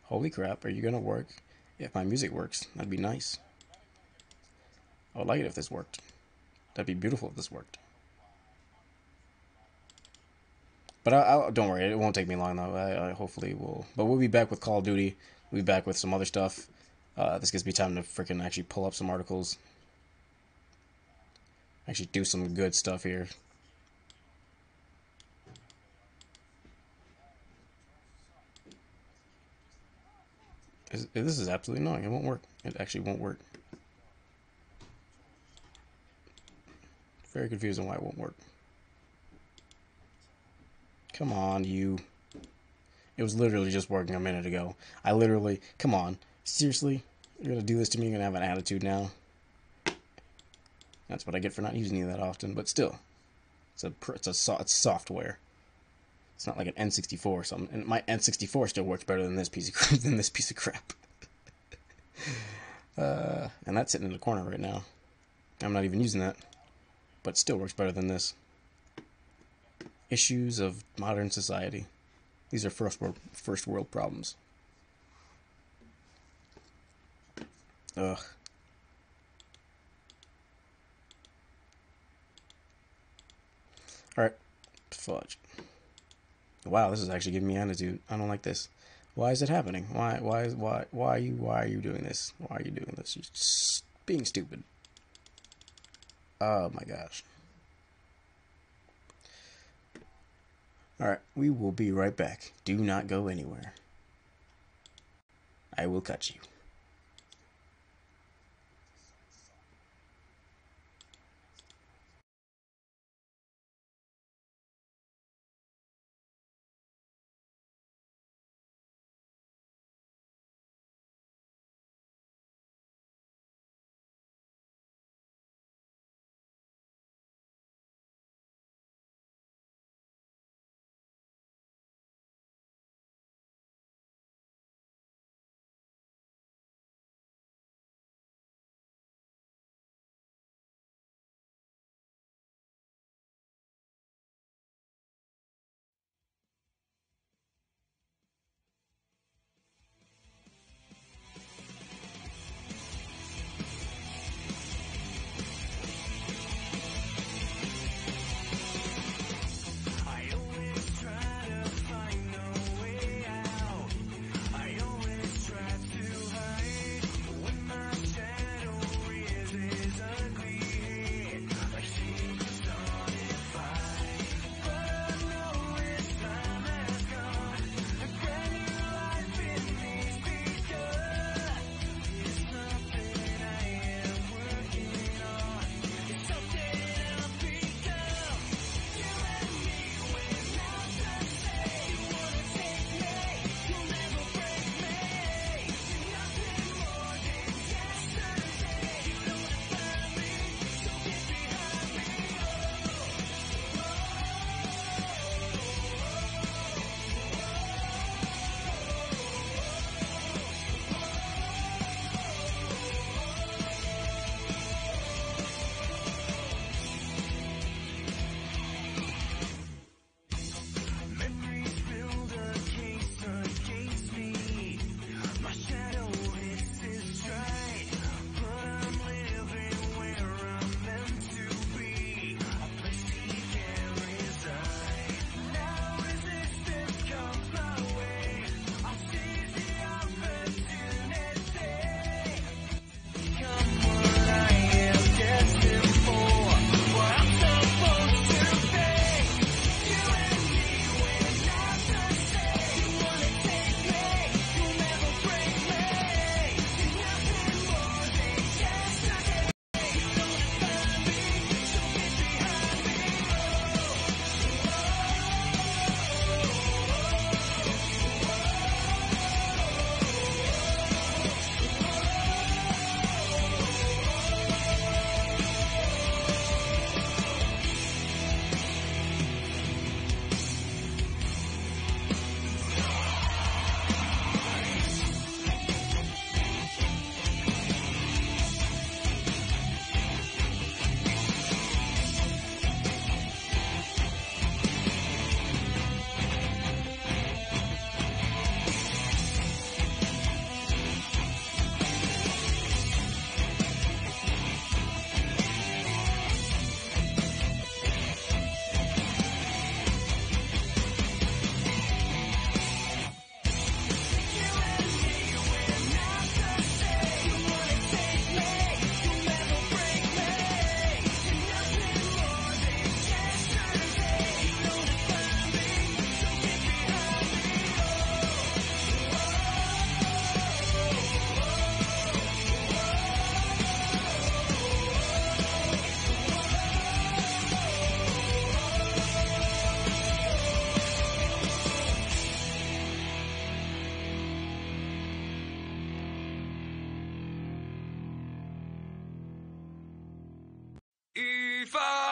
Holy crap, are you gonna work? If my music works, that'd be nice. I would like it if this worked. That'd be beautiful if this worked. But don't worry, it won't take me long though. I hopefully will. But we'll be back with Call of Duty. We'll be back with some other stuff. This gives me time to freaking actually pull up some articles. Actually do some good stuff here. This is absolutely annoying. It won't work. It actually won't work. Very confusing why it won't work. Come on, you. It was literally just working a minute ago. Come on. Seriously? You're gonna do this to me? You're gonna have an attitude now? That's what I get for not using you that often, but still. It's software. It's not like an N64 or something. And my N64 still works better than this piece of crap. And that's sitting in the corner right now. I'm not even using that, but still works better than this. Issues of modern society. These are first world problems. Ugh. Alright. Fudge. Wow, this is actually giving me attitude. I don't like this. Why is it happening? Why are you doing this? Why are you doing this? You're just being stupid. Oh my gosh. Alright, we will be right back. Do not go anywhere. I will cut you.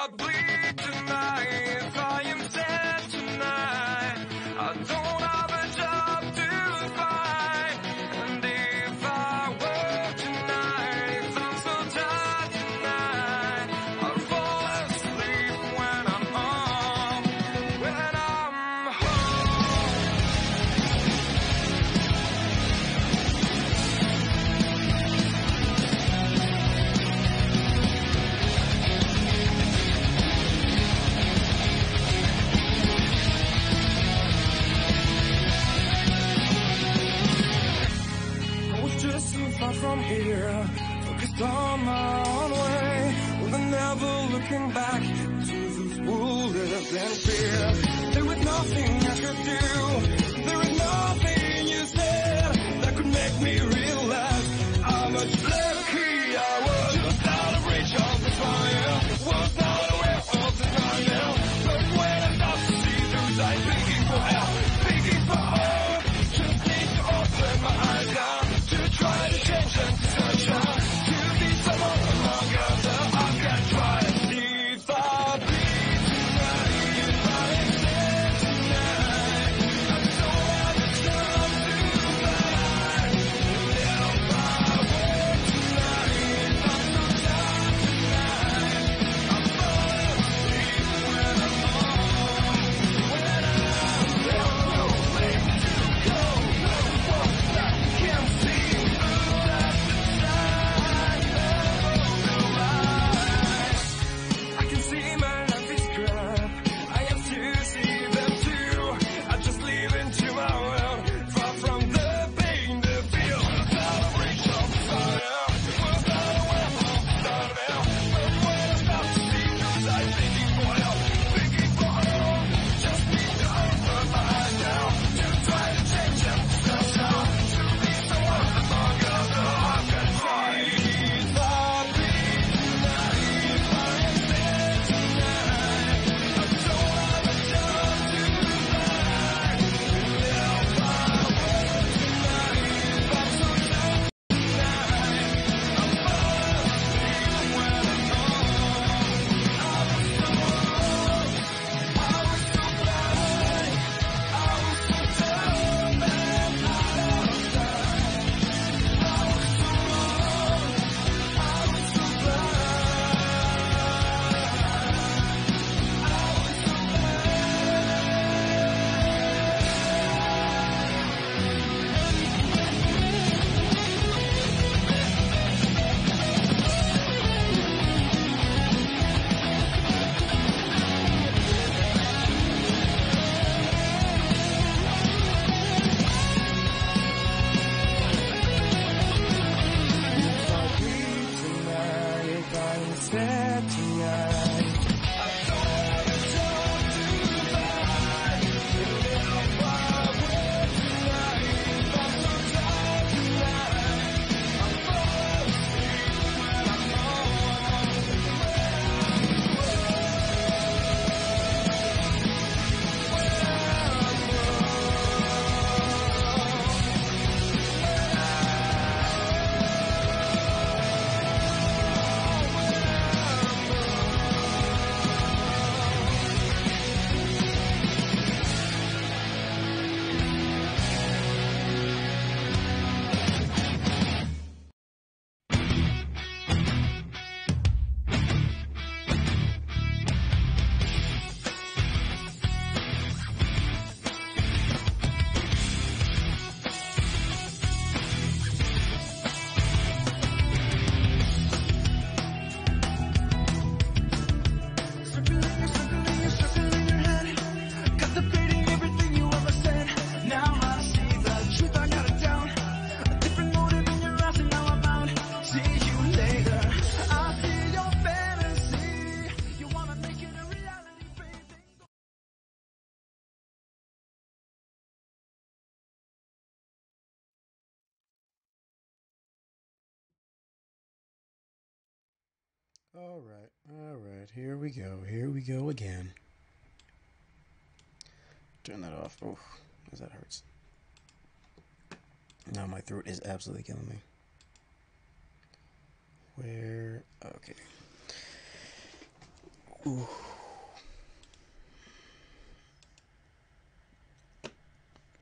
I'll bleed tonight if I am sad tonight. I don't have a job to find, and if I work tonight, if I'm so tired tonight, I'll fall asleep when I'm home, when I'm home. I was just so far from here, focused on my own way, with never looking back to those who lived in fear. There was nothing I could do, there was nothing you said that could make me realize how much lucky I was. Was out of reach of the fire, was not aware of the time now, but when I start to see those eyes begging for help, begging for hope, just need to open my eyes now, to try to change them to sunshine, to be someone among others. I can try to see if I bleed tonight, if I am sad tonight. I don't have a job to find, and if I work tonight, if I'm so tired tonight, I'm falling asleep when I'm home, when I'm there's no place to go, no one I can see through that side, no eyes. I can see my life is crap, I have to see them too. I just live into my world, far from the pain, the fear. Without a reach of the fire, without a way of starting out. But when I start to see those eyes begging for help, begging for hope, just need to open my eyes now, to try to change them to sunshine, to be someone among others. I can try if I bleed tonight, if I am sad tonight. I don't have a job to find, and if I work tonight, if I'm so tired tonight, I'm falling asleep when I'm home. I was so wrong, I was so blind, I was so dumb and out of time. I was so wrong, I was so blind, I was so if I bleed tonight, if I am sad tonight, I don't have a job to find, and if I work tonight, if I'm so tired tonight, I'm falling asleep when I'm home. Circling your head, contemplating everything you ever said. Now I see the truth, I got it down. A different motive in your eyes, and now I'm bound. See you later. I see your fantasy. You wanna make it a reality, baby. All right, here we go again. Turn that off. Oh, that hurts. Now my throat is absolutely killing me. Where? Okay.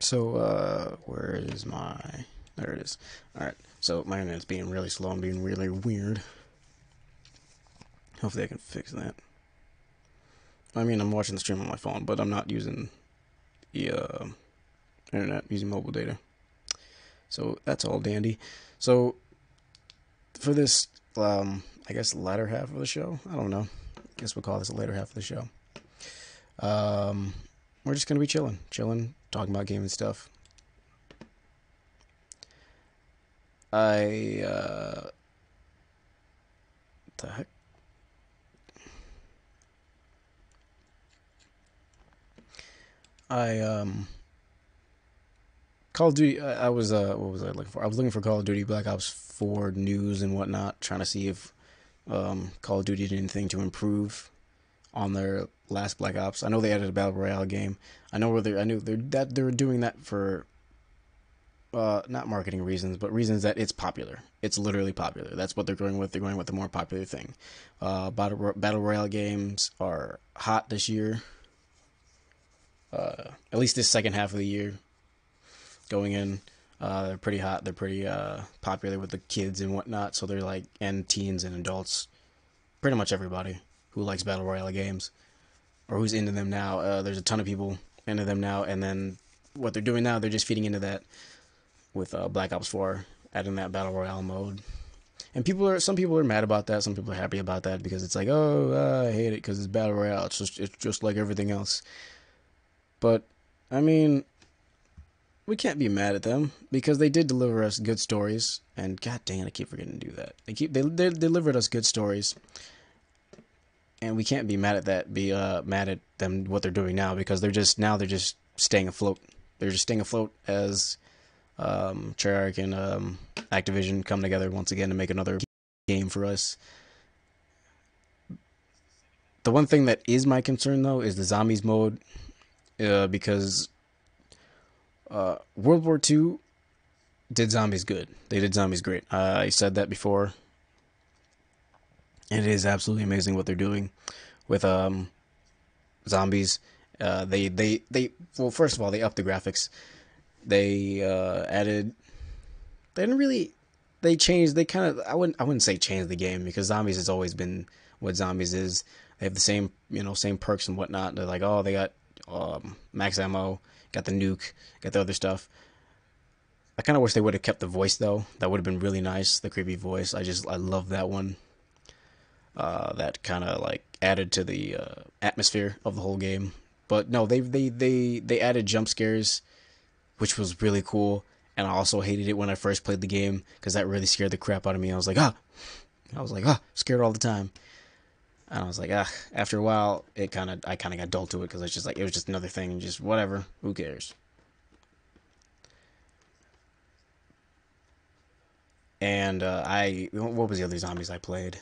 So, where is my... There it is. Alright, so my internet's being really slow and being really weird. Hopefully I can fix that. I mean, I'm watching the stream on my phone, but I'm not using the internet, using mobile data. So that's all dandy. So for this, I guess latter half of the show, I don't know. I guess we'll call this the later half of the show. We're just gonna be chilling, talking about gaming stuff. The heck? Call of Duty, I was, what was I looking for? I was looking for Call of Duty Black Ops 4 news and whatnot, trying to see if, Call of Duty did anything to improve on their last Black Ops. I know they added a Battle Royale game. I knew that they were doing that for, not marketing reasons, but reasons that it's popular. It's literally popular. That's what they're going with. They're going with the more popular thing. Battle Royale games are hot this year. At least this second half of the year. Going in, they're pretty hot. They're pretty popular with the kids and whatnot. So they're like, and teens and adults, pretty much everybody who likes Battle Royale games or who's into them now. There's a ton of people into them now, and then what they're doing now, they're just feeding into that with Black Ops 4, adding that Battle Royale mode. And some people are mad about that. Some people are happy about that because it's like, oh, I hate it because it's Battle Royale. It's just like everything else. But I mean, we can't be mad at them because they did deliver us good stories, and god dang it, I keep forgetting to do that. They delivered us good stories, and we can't be mad at that. Be mad at them what they're doing now because they're just staying afloat. They're just staying afloat as Treyarch and Activision come together once again to make another game for us. The one thing that is my concern though is the zombies mode, because World War II did zombies good. They did zombies great. I said that before. And it is absolutely amazing what they're doing with zombies. Well, first of all, they upped the graphics. They I wouldn't say change the game because zombies has always been what zombies is. They have the same perks and whatnot. They're like, oh, they got max ammo, got the nuke, got the other stuff. I kind of wish they would have kept the voice though. That would have been really nice. The creepy voice. I love that one. That kind of like added to the atmosphere of the whole game. But no, they added jump scares, which was really cool. And I also hated it when I first played the game because that really scared the crap out of me. I was like, scared all the time. And I was like, after a while, I kind of got dull to it because it's just like, it was just another thing, just whatever, who cares? And what was the other zombies I played?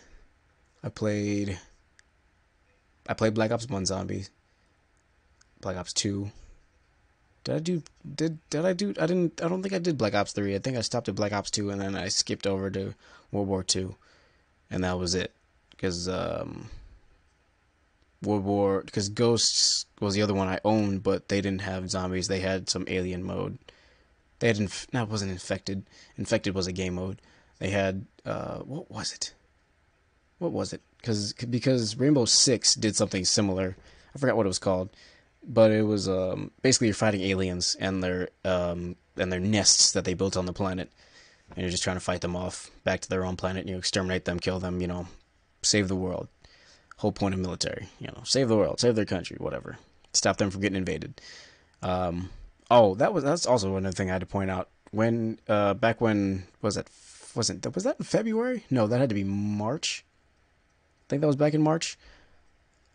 I played Black Ops 1 Zombies, Black Ops 2. I don't think I did Black Ops 3. I think I stopped at Black Ops 2 and then I skipped over to World War 2. And that was it. Because Ghosts was the other one I owned, but they didn't have zombies. They had some alien mode. They had it wasn't Infected. Infected was a game mode. They had what was it? What was it? Because Rainbow Six did something similar. I forgot what it was called, but it was basically you're fighting aliens and their nests that they built on the planet, and you're just trying to fight them off back to their own planet. You exterminate them, kill them, save the world. Whole point of military, save the world, save their country, whatever, stop them from getting invaded. That's also another thing I had to point out. When back when was that in February? No, that had to be March. I think that was back in March.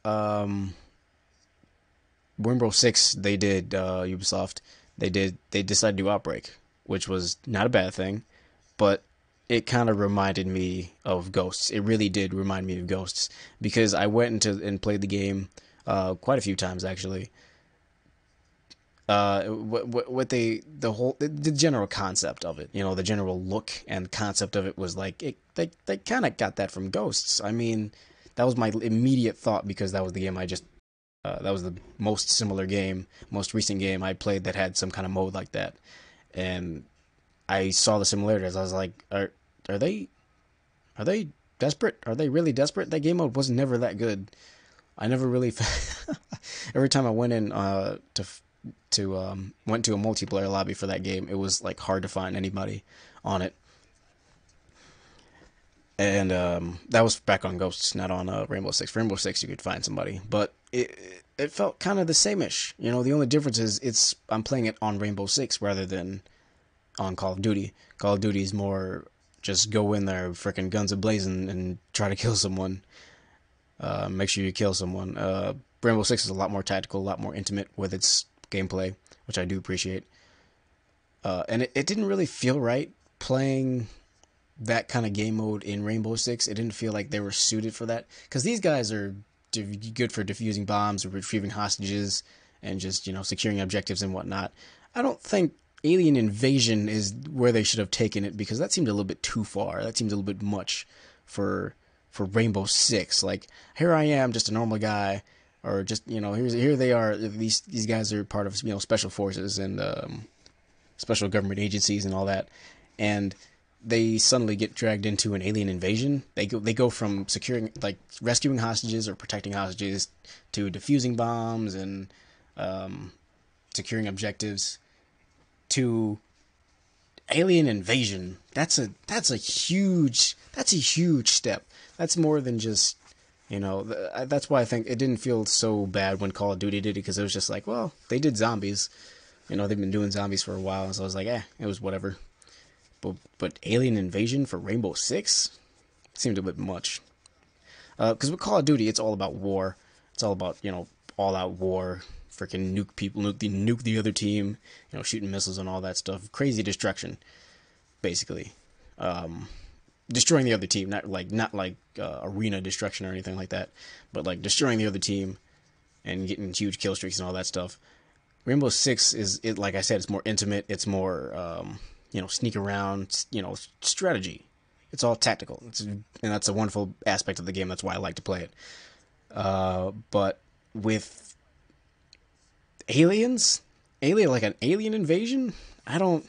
Rainbow Six, they did Ubisoft. They decided to do Outbreak, which was not a bad thing, but it kind of reminded me of Ghosts. It really did remind me of Ghosts because I went and played the game quite a few times actually. The general concept of it, the general look and concept of it was like they kind of got that from Ghosts. I mean, That was my immediate thought because that was the game that was the most similar game, most recent game I played that had some kind of mode like that, and I saw the similarities. I was like, are they desperate? Are they really desperate? That game mode was never that good. I never really. Every time I went in went to a multiplayer lobby for that game, it was like hard to find anybody on it. And that was back on Ghosts, not on Rainbow Six. Rainbow Six, you could find somebody, but it felt kind of the same-ish. You know, the only difference is I'm playing it on Rainbow Six rather than on Call of Duty. Call of Duty is more just go in there, frickin' guns a-blazing, and try to kill someone. Make sure you kill someone. Rainbow Six is a lot more tactical, a lot more intimate with its gameplay, which I do appreciate. And it didn't really feel right playing that kind of game mode in Rainbow Six. It didn't feel like they were suited for that, because these guys are good for defusing bombs or retrieving hostages and just, you know, securing objectives and whatnot. I don't think Alien Invasion is where they should have taken it, because that seemed a little bit too far. That seemed a little bit much for Rainbow Six. Like, here I am, just a normal guy, or just, you know, here they are. These guys are part of, you know, special forces and special government agencies and all that, and they suddenly get dragged into an alien invasion. They go from securing, like, rescuing hostages or protecting hostages to defusing bombs and securing objectives to alien invasion. That's a huge step. That's more than just, you know, that's why I think it didn't feel so bad when Call of Duty did it, because it was just like, well, they did zombies. You know, they've been doing zombies for a while, so I was like, it was whatever. But Alien Invasion for Rainbow Six seemed a bit much. Because with Call of Duty, it's all about war. It's all about, you know, all-out war. Freaking nuke people, nuke the other team. You know, shooting missiles and all that stuff. Crazy destruction, basically. Destroying the other team, not like arena destruction or anything like that, but like destroying the other team and getting huge kill streaks and all that stuff. Rainbow Six like I said, it's more intimate. It's more you know, sneak around, you know, strategy. It's all tactical. And that's a wonderful aspect of the game. That's why I like to play it. But with aliens, like an alien invasion, I don't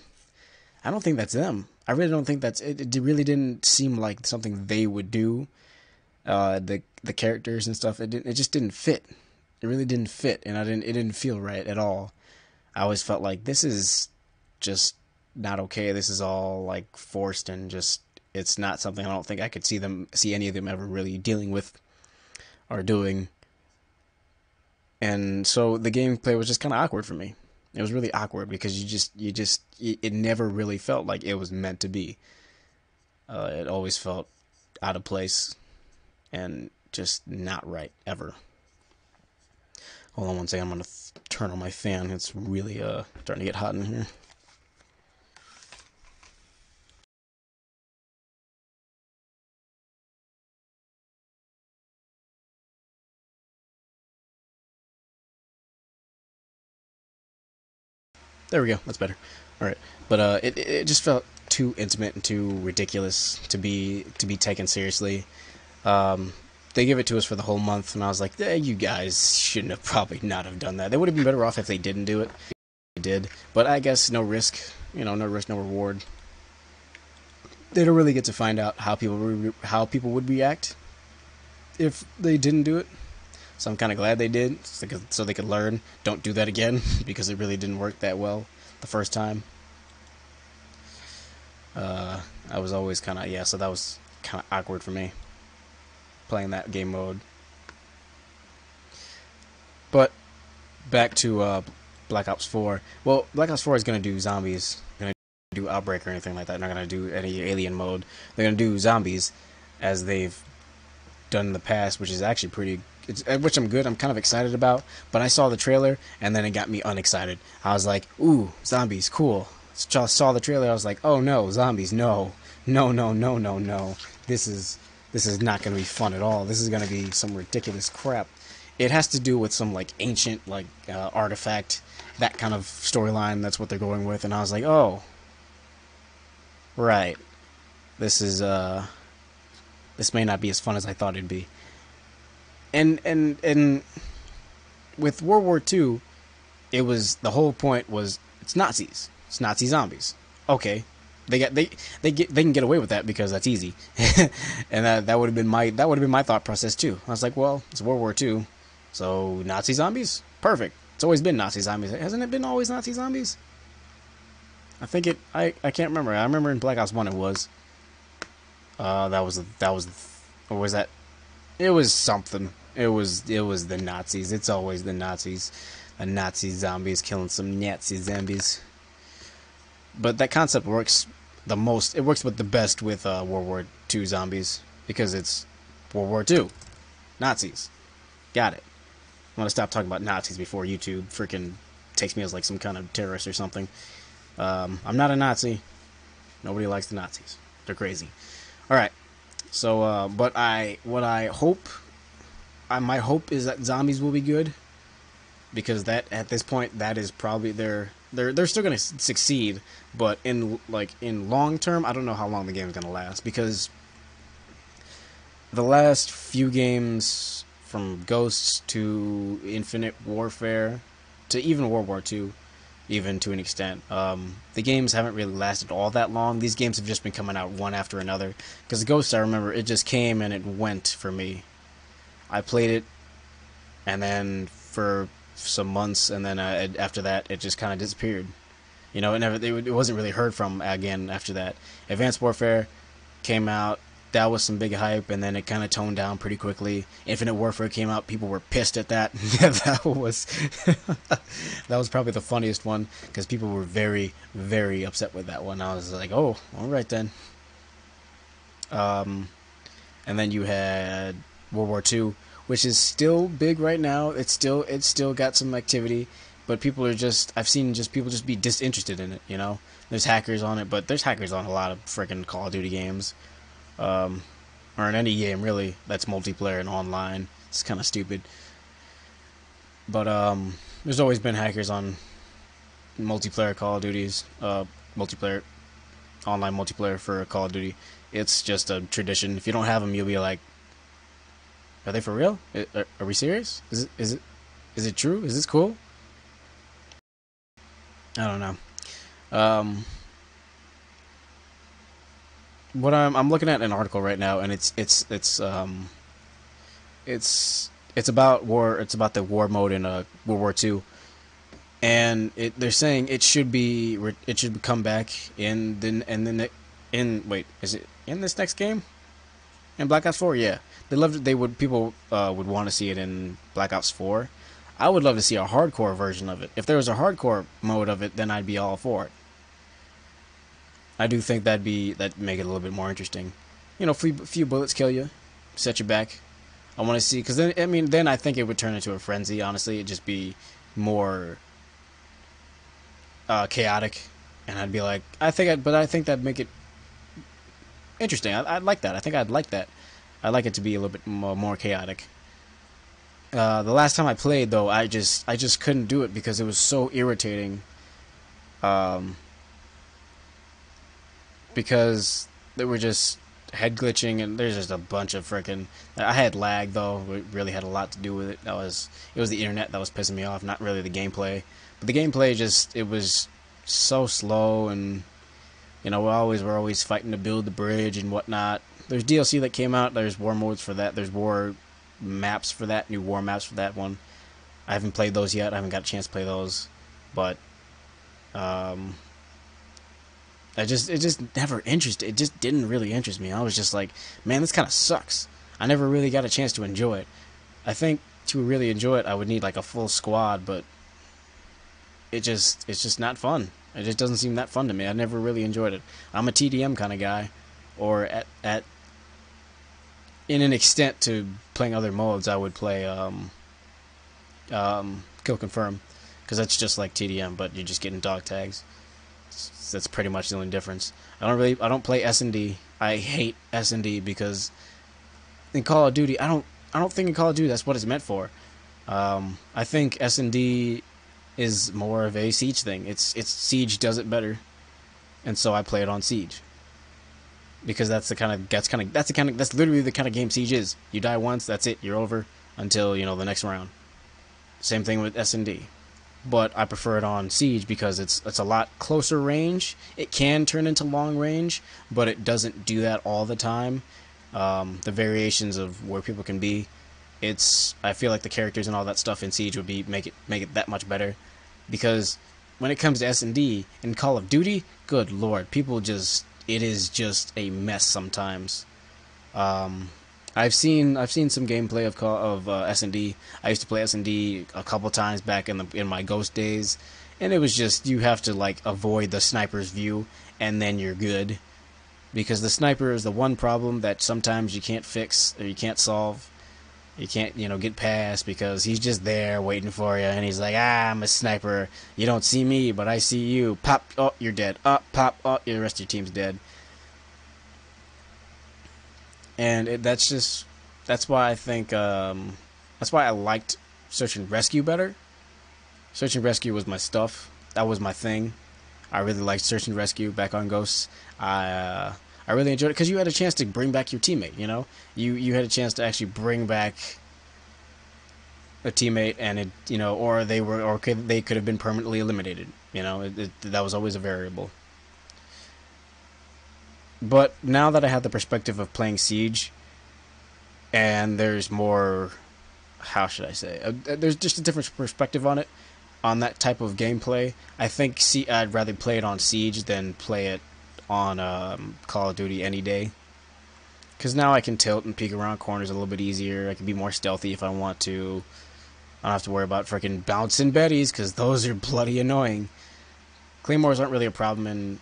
think that's them. I really don't think that's it. It really didn't seem like something they would do. The characters and stuff, it just didn't fit. It really didn't fit, and it didn't feel right at all. I always felt like this is just not okay. This is all like forced, and just, it's not something I don't think I could see any of them ever really dealing with or doing. And so the gameplay was just kind of awkward for me. It was really awkward because it never really felt like it was meant to be. It always felt out of place and just not right ever. Hold on one second, I'm gonna turn on my fan. It's really starting to get hot in here. There we go. That's better. All right, but it just felt too intimate and too ridiculous to be taken seriously. They give it to us for the whole month, and I was like, you guys shouldn't have probably not have done that. They would have been better off if they didn't do it. They did, but I guess no risk. You know, no risk, no reward. They don't really get to find out how people would react if they didn't do it. So I'm kind of glad they did, so they could learn. Don't do that again, because it really didn't work that well the first time. I was always kind of, so that was kind of awkward for me, playing that game mode. But back to Black Ops 4. Well, Black Ops 4 is going to do zombies. Going to do Outbreak or anything like that. Not going to do any alien mode. They're going to do zombies, as they've done in the past, which is actually pretty. Which I'm good. I'm kind of excited about. But I saw the trailer, and then it got me unexcited. I was like, ooh, zombies, cool. Saw the trailer. I was like, oh no, zombies, no. This is not going to be fun at all. This is going to be some ridiculous crap. It has to do with some like ancient like artifact, that kind of storyline. That's what they're going with, and I was like, oh, right. This may not be as fun as I thought it'd be. and with World War II, it was the whole point was it's Nazis, it's Nazi zombies. Okay, they can get away with that because that's easy, and that would have been my thought process too. I was like, well, it's World War II, so Nazi zombies, perfect. It's always been Nazi zombies, hasn't it been always Nazi zombies? I think it. I can't remember. I remember in Black Ops 1 it was. That was or was that? It was something. It was the Nazis. It's always the Nazis. The Nazi zombies killing some Nazi zombies. But that concept works the most. It works with the best with World War II zombies because it's World War II. Nazis. Got it. I'm gonna stop talking about Nazis before YouTube freaking takes me as like some kind of terrorist or something. I'm not a Nazi. Nobody likes the Nazis. They're crazy. All right. So, but my hope is that zombies will be good, because that at this point that is probably they're still gonna succeed, but in long term, I don't know how long the game is gonna last, because the last few games, from Ghosts to Infinite Warfare to even World War II, even to an extent, the games haven't really lasted all that long. These games have just been coming out one after another. Because Ghosts, I remember, it just came and it went for me. I played it, and then for some months, and then after that, it just kind of disappeared. You know, it wasn't really heard from again after that. Advanced Warfare came out. That was some big hype, and then it kind of toned down pretty quickly. Infinite Warfare came out. People were pissed at that. that was that was probably the funniest one, because people were very, very upset with that one. I was like, oh, all right then. And then you had World War II, which is still big right now. It's still got some activity, but people are I've seen people just be disinterested in it. You know, there's hackers on it, but there's hackers on a lot of freaking Call of Duty games. Or in any game really that's multiplayer and online. It's kind of stupid, but there's always been hackers on multiplayer Call of Duties, online multiplayer for Call of Duty. It's just a tradition. If you don't have them, you'll be like, are they for real? Are we serious? Is it true? Is this cool? I don't know. What I'm looking at an article right now, and it's about war. It's about the war mode in World War II, and they're saying it should come back wait, is it in this next game? In Black Ops 4, yeah. People would want to see it in Black Ops 4. I would love to see a hardcore version of it. If there was a hardcore mode of it, then I'd be all for it. I do think that'd make it a little bit more interesting. You know, few bullets kill you, set you back. I want to see, because then I think it would turn into a frenzy. Honestly, it'd just be more chaotic, and I'd be like, I think that'd make it interesting. I'd like that. I think I'd like that. I'd like it to be a little bit more chaotic. The last time I played, though, I just couldn't do it because it was so irritating. Because they were just head glitching, and there's just a bunch of freaking. I had lag, though. It really had a lot to do with it. It was the internet that was pissing me off, not really the gameplay. But the gameplay it was so slow, and you know, we're always fighting to build the bridge and whatnot. There's DLC that came out. There's war modes for that. There's war maps for that. New war maps for that one. I haven't played those yet. I haven't got a chance to play those, but it just never interested. It just didn't really interest me. I was just like, man, this kind of sucks. I never really got a chance to enjoy it. I think to really enjoy it, I would need like a full squad, but it's just not fun. It just doesn't seem that fun to me. I never really enjoyed it. I'm a TDM kind of guy, or in an extent to playing other modes, I would play Kill Confirm, because that's just like TDM, but you're just getting dog tags. That's pretty much the only difference. I don't play S&D. I hate S&D because in Call of Duty, I don't think in Call of Duty that's what it's meant for. I think S&D is more of a Siege thing. It's Siege does it better, and so I play it on Siege because that's literally the kind of game Siege is. You die once, that's it. You're over. until, the next round. Same thing with S&D. But I prefer it on Siege because it's a lot closer range. It can turn into long range, but it doesn't do that all the time. The variations of where people can be, I feel like the characters and all that stuff in Siege would make it that much better. Because when it comes to S&D in Call of Duty, good lord, it is just a mess sometimes. I've seen some gameplay of S&D. I used to play S&D a couple times back in my Ghost days, and it was just, you have to like avoid the sniper's view, and then you're good. Because the sniper is the one problem that sometimes you can't fix or you can't solve. You can't, get past because he's just there waiting for you, and he's like, I'm a sniper. You don't see me, but I see you. Pop, oh, you're dead. Pop, oh, the rest of your team's dead. And that's why I think, that's why I liked Search and Rescue better. Search and Rescue was my stuff. That was my thing. I really liked Search and Rescue back on Ghosts. I really enjoyed it because you had a chance to bring back your teammate, You had a chance to actually bring back a teammate, and they could have been permanently eliminated, that was always a variable. But now that I have the perspective of playing Siege, and there's more, how should I say, there's just a different perspective on it, on that type of gameplay. I think I'd rather play it on Siege than play it on Call of Duty any day. Because now I can tilt and peek around corners a little bit easier. I can be more stealthy if I want to. I don't have to worry about freaking bouncing Bettys, because those are bloody annoying. Claymores aren't really a problem in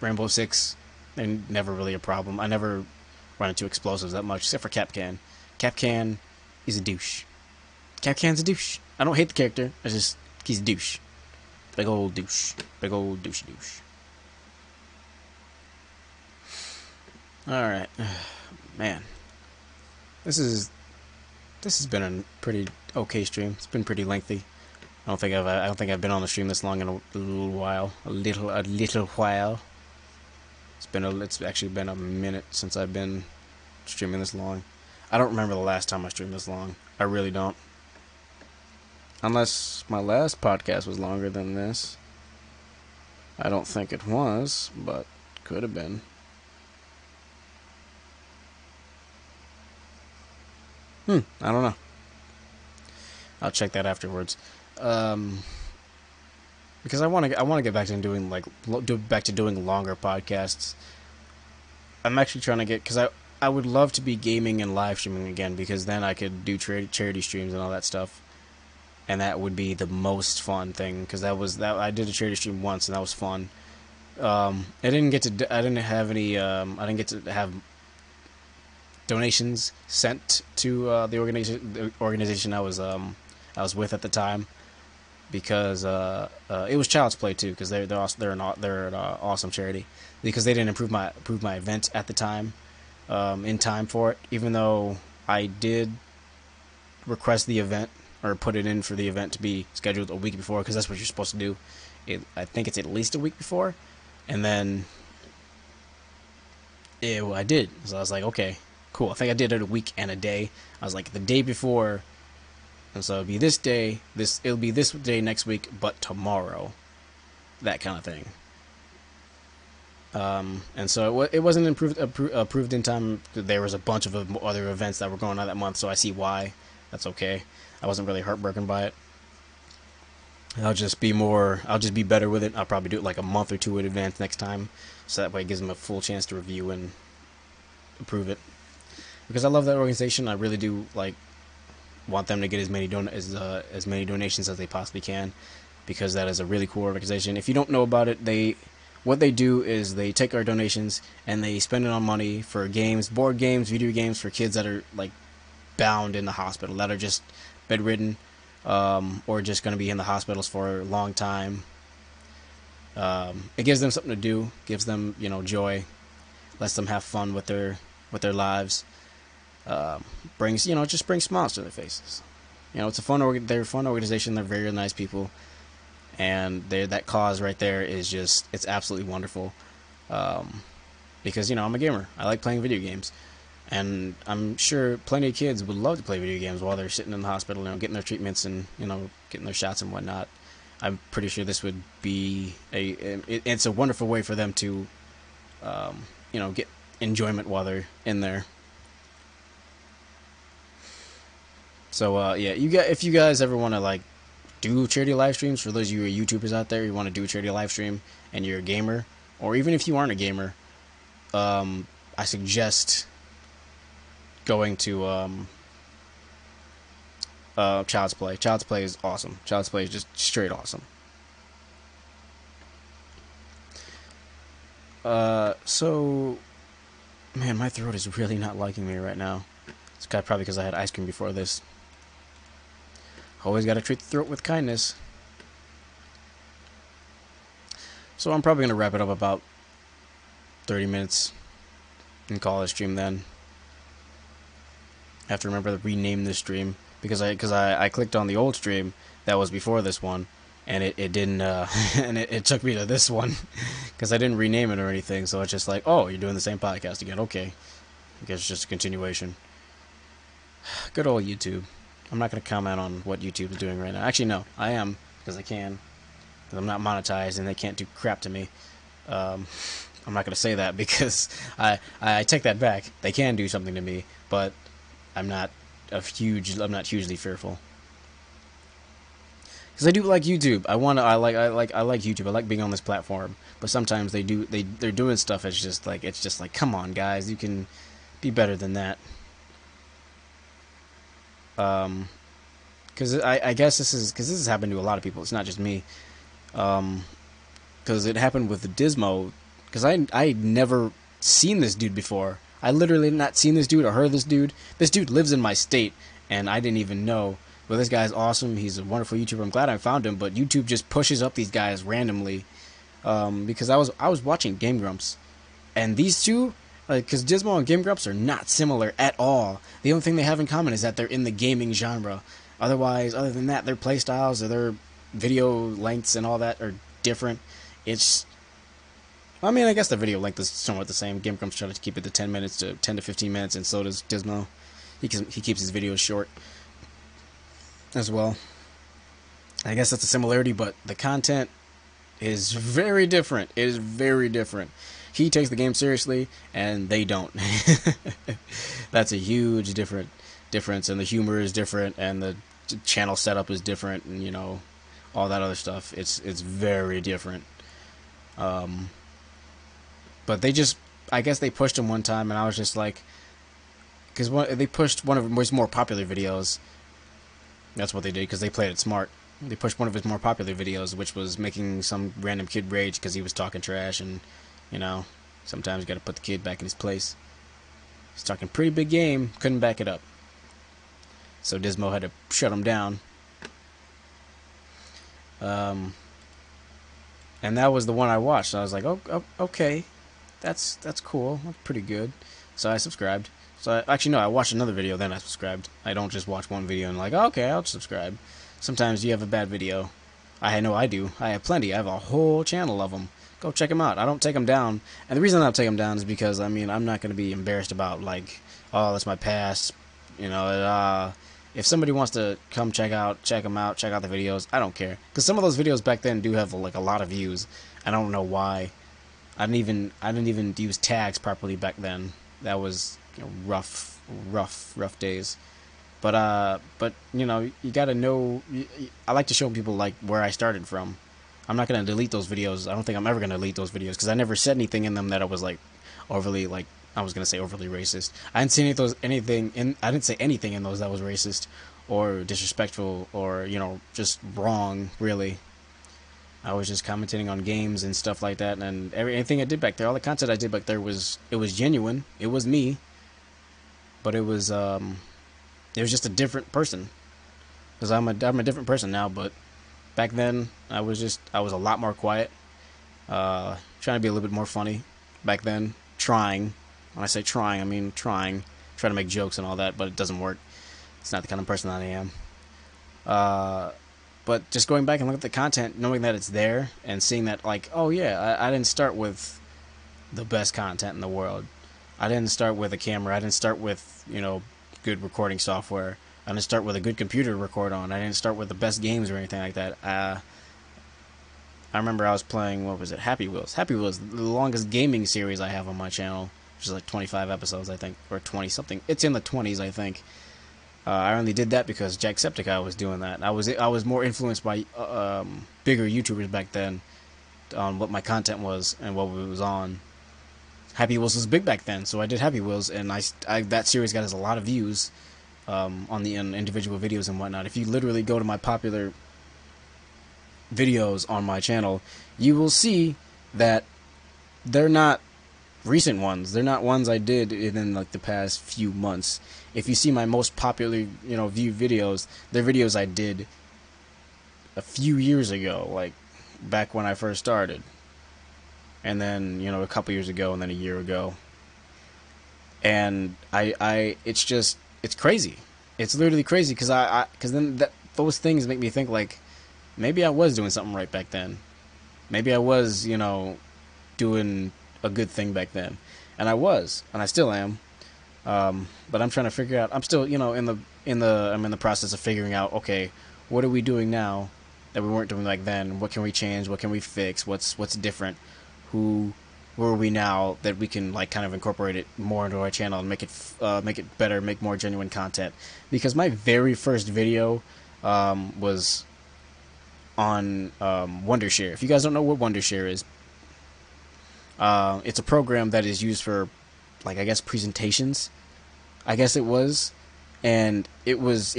Rainbow Six. They're never really a problem. I never run into explosives that much, except for Capcan. Capcan is a douche. Capcan's a douche. I don't hate the character. He's a douche. Big old douche. Big old douche. Alright. Man. This has been a pretty okay stream. It's been pretty lengthy. I don't think I've been on the stream this long in a little while. A little while. It's actually been a minute since I've been streaming this long. I don't remember the last time I streamed this long. I really don't. Unless my last podcast was longer than this. I don't think it was, but could have been. I don't know. I'll check that afterwards. Because I want to get back to doing longer podcasts. I'm actually trying to because I would love to be gaming and live streaming again, because then I could do charity streams and all that stuff, and that would be the most fun thing. Because I did a charity stream once, and that was fun. I didn't get to have donations sent to the organization I was with at the time, because it was Child's Play too, because they're an awesome charity, because they didn't approve my event at the time, in time for it, even though I did request the event, or put it in for the event to be scheduled a week before, because that's what you're supposed to do. I think it's at least a week before, and then I did. So I was like, okay, cool. I think I did it a week and a day. I was like, the day before, and so it'll be this day. It'll be this day next week, but tomorrow, that kind of thing. And so it wasn't approved in time. There was a bunch of other events that were going on that month, so I see why. That's okay. I wasn't really heartbroken by it. I'll just be better with it. I'll probably do it like a month or two in advance next time, so that way it gives them a full chance to review and approve it. Because I love that organization. I really do want them to get as many donations as they possibly can, because that is a really cool organization. If you don't know about it, what they do is they take our donations and they spend it on money for games, board games, video games, for kids that are bound in the hospital, that are just bedridden, or just going to be in the hospitals for a long time. It gives them something to do, gives them joy, lets them have fun with their lives. Brings smiles to their faces. It's they're a fun organization. They're very nice people, and that cause right there is it's absolutely wonderful. Because I'm a gamer. I like playing video games, And I'm sure plenty of kids would love to play video games while they're sitting in the hospital, getting their treatments and, getting their shots and whatnot. I'm pretty sure this would be it's a wonderful way for them to, get enjoyment while they're in there. So, yeah, if you guys ever want to, do charity live streams, for those of you YouTubers out there, you want to do a charity live stream and you're a gamer, or even if you aren't a gamer, I suggest going to Child's Play. Child's Play is awesome. Child's Play is just straight awesome. So, man, my throat is really not liking me right now. It's probably because I had ice cream before this. Always got to treat the throat with kindness. So I'm probably going to wrap it up about 30 minutes and call it a stream then. I have to remember to rename this stream because I clicked on the old stream that was before this one, and it didn't and it took me to this one because I didn't rename it or anything. So it's just like, oh, you're doing the same podcast again. Okay, I guess it's just a continuation. Good old YouTube. I'm not going to comment on what YouTube is doing right now. Actually, no, I am, because I can. Because I'm not monetized and they can't do crap to me. I'm not going to say that because I take that back. They can do something to me, but I'm not hugely fearful. Because I do like YouTube. I like YouTube. I like being on this platform. But sometimes they're doing stuff. It's just like, come on, guys, you can be better than that. Because I guess this has happened to a lot of people. It's not just me. Because it happened with Dismo. Because I'd never seen this dude before. I literally had not seen this dude or heard of this dude. This dude lives in my state, and I didn't even know. But this guy's awesome. He's a wonderful YouTuber. I'm glad I found him. But YouTube just pushes up these guys randomly. Because I was watching Game Grumps, and these two. Because Dismo and Game Grumps are not similar at all. The only thing they have in common is that they're in the gaming genre. Other than that, their playstyles or their video lengths and all that are different. I guess the video length is somewhat the same. Game Grumps try to keep it to 10 to 15 minutes, and so does Dismo. He keeps his videos short as well. I guess that's a similarity, but the content is very different. It is very different. He takes the game seriously, and they don't. That's a huge difference, and the humor is different, and the channel setup is different, and all that other stuff. It's very different. But I guess they pushed him one time, and I was just like, because they pushed one of his more popular videos. That's what they did, because they played it smart. They pushed one of his more popular videos, which was making some random kid rage because he was talking trash, and sometimes you gotta put the kid back in his place. He's talking pretty big game, couldn't back it up. So Dismo had to shut him down. And that was the one I watched. I was like, oh okay, that's cool, that's pretty good. So I subscribed. I watched another video, then I subscribed. I don't just watch one video and like, okay, I'll subscribe. Sometimes you have a bad video. I know I do. I have plenty. I have a whole channel of them. Go check them out. I don't take them down. And the reason I don't take them down is because, I'm not going to be embarrassed about, oh, that's my past. If somebody wants to come check them out, check out the videos, I don't care. Because some of those videos back then do have, a lot of views. I don't know why. I didn't even use tags properly back then. That was rough days. But you gotta know. I like to show people where I started from. I'm not gonna delete those videos. I don't think I'm ever gonna delete those videos because I never said anything in them that I was overly I was gonna say overly racist. I didn't say I didn't say anything in those that was racist or disrespectful or just wrong. Really, I was just commenting on games and stuff like that, and anything I did back there, all the content I did back there was genuine. It was me, but it was just a different person. Because I'm a different person now, but back then I was a lot more quiet. Trying to be a little bit more funny back then. Trying. When I say trying, I mean trying. Try to make jokes and all that, but it doesn't work. It's not the kind of person that I am. But just going back and looking at the content, knowing that it's there, and seeing that, oh yeah, I didn't start with the best content in the world. I didn't start with a camera. I didn't start with, good recording software. I didn't start with a good computer to record on. I didn't start with the best games or anything like that. I remember I was playing, what was it, Happy Wheels. Happy Wheels, the longest gaming series I have on my channel, which is like 25 episodes, I think, or 20-something. It's in the 20s, I think. I only did that because Jacksepticeye was doing that. I was more influenced by bigger YouTubers back then on what my content was and what it was on. Happy Wheels was big back then, so I did Happy Wheels, and that series got us a lot of views on the individual videos and whatnot. If you literally go to my popular videos on my channel, you will see that they're not recent ones. They're not ones I did in like the past few months. If you see my most popular, viewed videos, they're videos I did a few years ago, like back when I first started, and then a couple years ago, and then a year ago. And it's crazy. It's literally crazy because then those things make me think like, maybe I was doing something right back then. Maybe I was, doing a good thing back then. And I was, and I still am. But I'm trying to figure out, I'm still, I'm in the process of figuring out, okay, what are we doing now that we weren't doing back then? What can we change? What can we fix? What's different? Who are we now that we can like kind of incorporate it more into our channel and make it better, make more genuine content? Because my very first video was on Wondershare. If you guys don't know what Wondershare is, it's a program that is used for, like, I guess presentations. I guess it was, and it was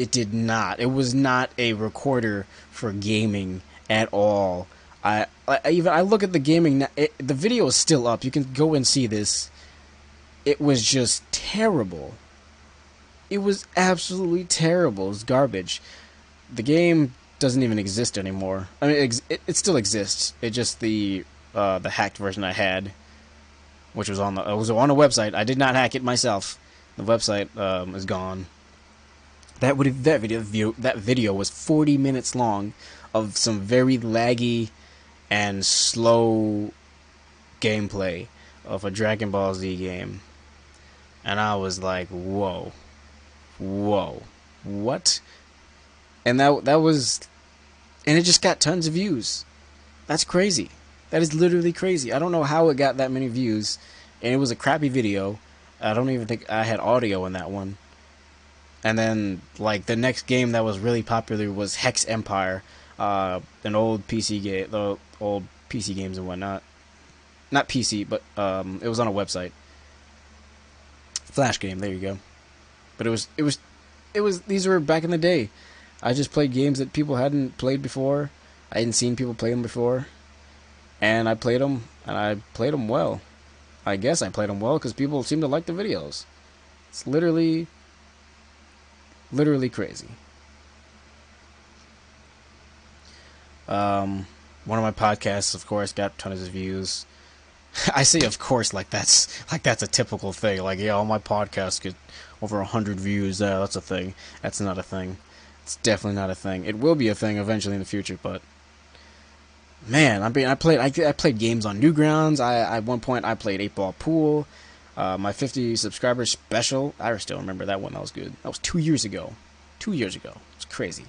not a recorder for gaming at all. I look at the gaming. The video is still up. You can go and see this. It was just terrible. It was absolutely terrible. It was garbage. The game doesn't even exist anymore. I mean, it still exists. It just the hacked version I had, which was on a website. I did not hack it myself. The website is gone. That video was 40 minutes long of some very laggy and slow gameplay of a Dragon Ball Z game, and I was like, whoa, what? And that was, and it just got tons of views. That's crazy. That is literally crazy. I don't know how it got that many views, and it was a crappy video. I don't even think I had audio in that one. And then, like, the next game that was really popular was Hex Empire, an old PC game, the old PC games and whatnot. Not PC, but it was on a website. Flash game, there you go. But it was. These were back in the day. I just played games that people hadn't played before. I hadn't seen people play them before, and I played them, and I played them well. I guess I played them well because people seem to like the videos. It's literally crazy. One of my podcasts, of course, got tons of views. I say of course like that's a typical thing. Like, yeah, all my podcasts get over 100 views. Yeah, that's a thing. That's not a thing. It's definitely not a thing. It will be a thing eventually in the future, but man, I played games on Newgrounds. At one point I played 8-Ball Pool. My 50 subscriber special, I still remember that one. That was good. That was 2 years ago. 2 years ago. It's crazy.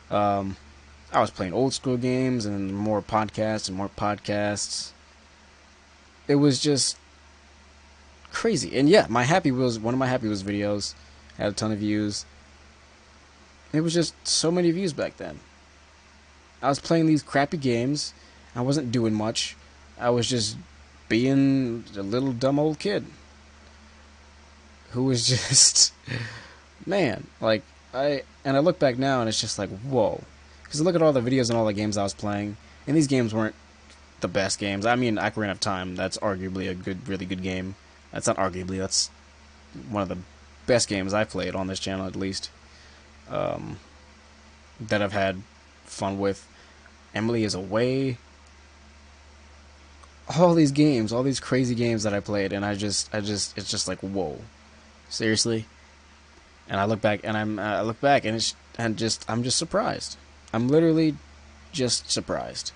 I was playing old school games and more podcasts and more podcasts. It was just crazy. And yeah, one of my Happy Wheels videos had a ton of views. It was just so many views back then. I was playing these crappy games. I wasn't doing much. I was just being a little dumb old kid who was just, man, like, I look back now and it's just like, whoa. Because I look at all the videos and all the games I was playing, and these games weren't the best games. I mean, Ocarina of Time, that's arguably a really good game. That's not arguably, that's one of the best games I've played on this channel, at least. That I've had fun with. Emily is Away. All these games, all these crazy games that I played, and it's just like, whoa, seriously. And I look back, and I'm just surprised. I'm literally just surprised.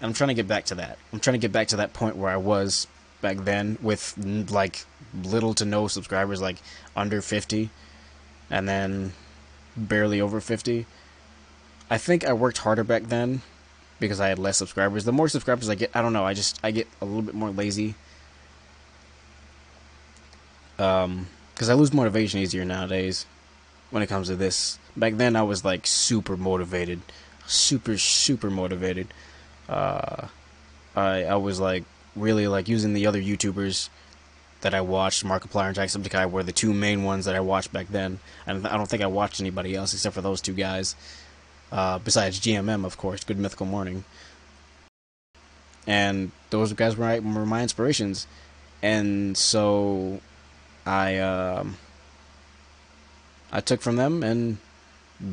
And I'm trying to get back to that. I'm trying to get back to that point where I was back then with like little to no subscribers, like under 50, and then barely over 50. I think I worked harder back then because I had less subscribers. The more subscribers I get, I don't know, I get a little bit more lazy. Because I lose motivation easier nowadays when it comes to this. Back then I was like super motivated. Super motivated. I was like really like using the other YouTubers that I watched, Markiplier and Jacksepticeye, were the two main ones that I watched back then. And I don't think I watched anybody else except for those two guys. Besides GMM, of course, Good Mythical Morning. And those guys were my inspirations. And so I took from them and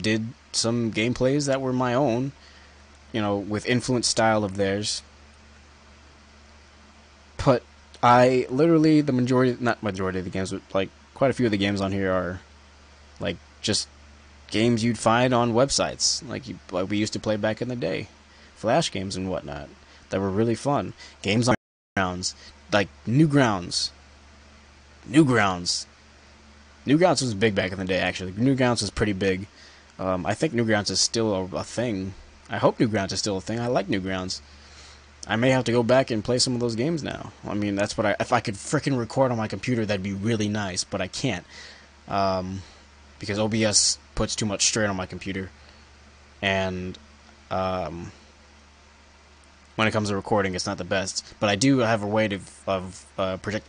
did some gameplays that were my own, you know, with influenced style of theirs. But I literally, not majority of the games, but like quite a few of the games on here are like just games you'd find on websites, like we used to play back in the day, Flash games and whatnot that were really fun. Games on grounds, like Newgrounds was big back in the day. Actually, Newgrounds was pretty big. I think Newgrounds is still a thing. I hope Newgrounds is still a thing. I like Newgrounds. I may have to go back and play some of those games now. I mean, that's what if I could frickin' record on my computer, that'd be really nice, but I can't. Because OBS puts too much strain on my computer. And, when it comes to recording, it's not the best. But I do have a way of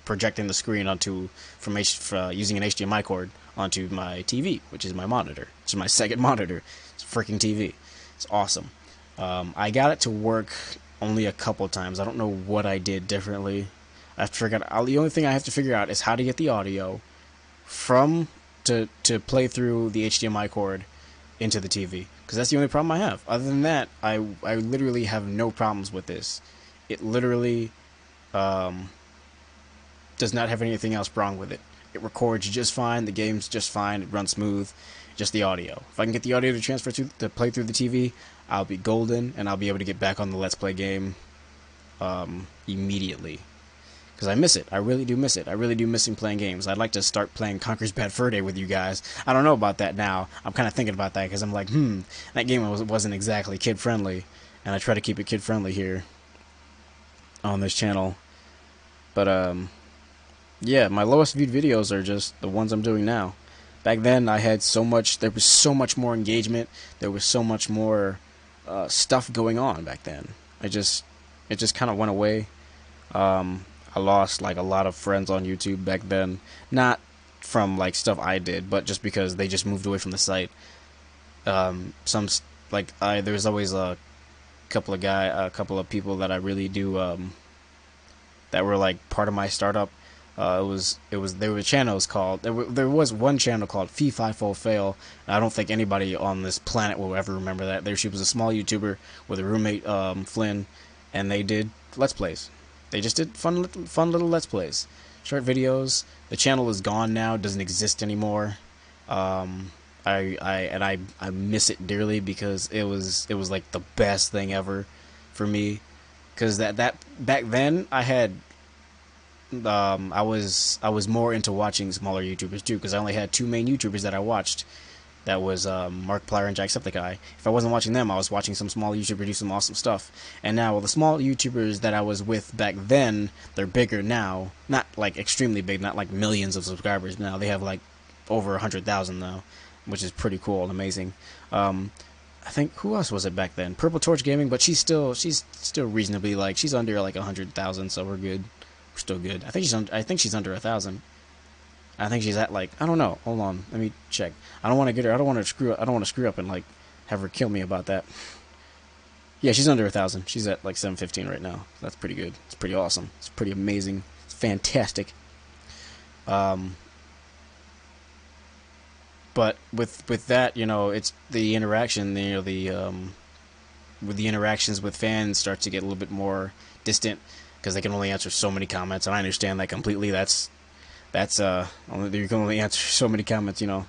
projecting the screen using an HDMI cord onto my TV, which is my monitor. Which is my second monitor. It's a freaking TV. It's awesome. I got it to work only a couple times. I don't know what I did differently. I have to figure out. The only thing I have to figure out is how to get the audio to play through the HDMI cord into the TV, because that's the only problem I have. Other than that, I literally have no problems with this. It literally does not have anything else wrong with it. It records just fine. The game's just fine. It runs smooth. Just the audio. If I can get the audio to transfer to play through the TV, I'll be golden, and I'll be able to get back on the Let's Play game immediately. Because I miss it. I really do miss it. I really do miss playing games. I'd like to start playing Conker's Bad Fur Day with you guys. I don't know about that now. I'm kind of thinking about that because I'm like, that game wasn't exactly kid-friendly. And I try to keep it kid-friendly here on this channel. But, yeah, my lowest viewed videos are just the ones I'm doing now. Back then, I had there was so much more engagement. There was so much more stuff going on back then. It just kind of went away. I lost like a lot of friends on YouTube back then, not from like stuff I did, but just because they just moved away from the site. There's always a couple of people that I really do that were like part of my startup. There were channels called there was one channel called Fee Fi Fo Fail. I don't think anybody on this planet will ever remember that. She was a small YouTuber with a roommate, Flynn, and they did Let's Plays. They just did fun little Let's Plays, short videos. The channel is gone now; doesn't exist anymore. I miss it dearly because it was like the best thing ever for me. Because that back then I had I was more into watching smaller YouTubers too, because I only had two main YouTubers that I watched. That was Markiplier and Jacksepticeye. If I wasn't watching them, I was watching some small YouTuber do some awesome stuff. And now, well, the small YouTubers that I was with back then, they're bigger now. Not like extremely big, not like millions of subscribers now. They have like over 100,000 now, which is pretty cool and amazing. I think, who else was it back then? Purple Torch Gaming, but she's still reasonably, like, she's under like 100,000, so we're good. We're still good. I think she's under 1,000. I think she's at like, I don't know. Hold on, let me check. I don't want to get her. I don't want to screw up and like have her kill me about that. Yeah, she's under 1,000. She's at like 715 right now. That's pretty good. It's pretty awesome. It's pretty amazing. It's fantastic. But with that, you know, it's the interaction. You know, with the interactions with fans starts to get a little bit more distant because they can only answer so many comments, and I understand that completely. You can only answer so many comments, you know.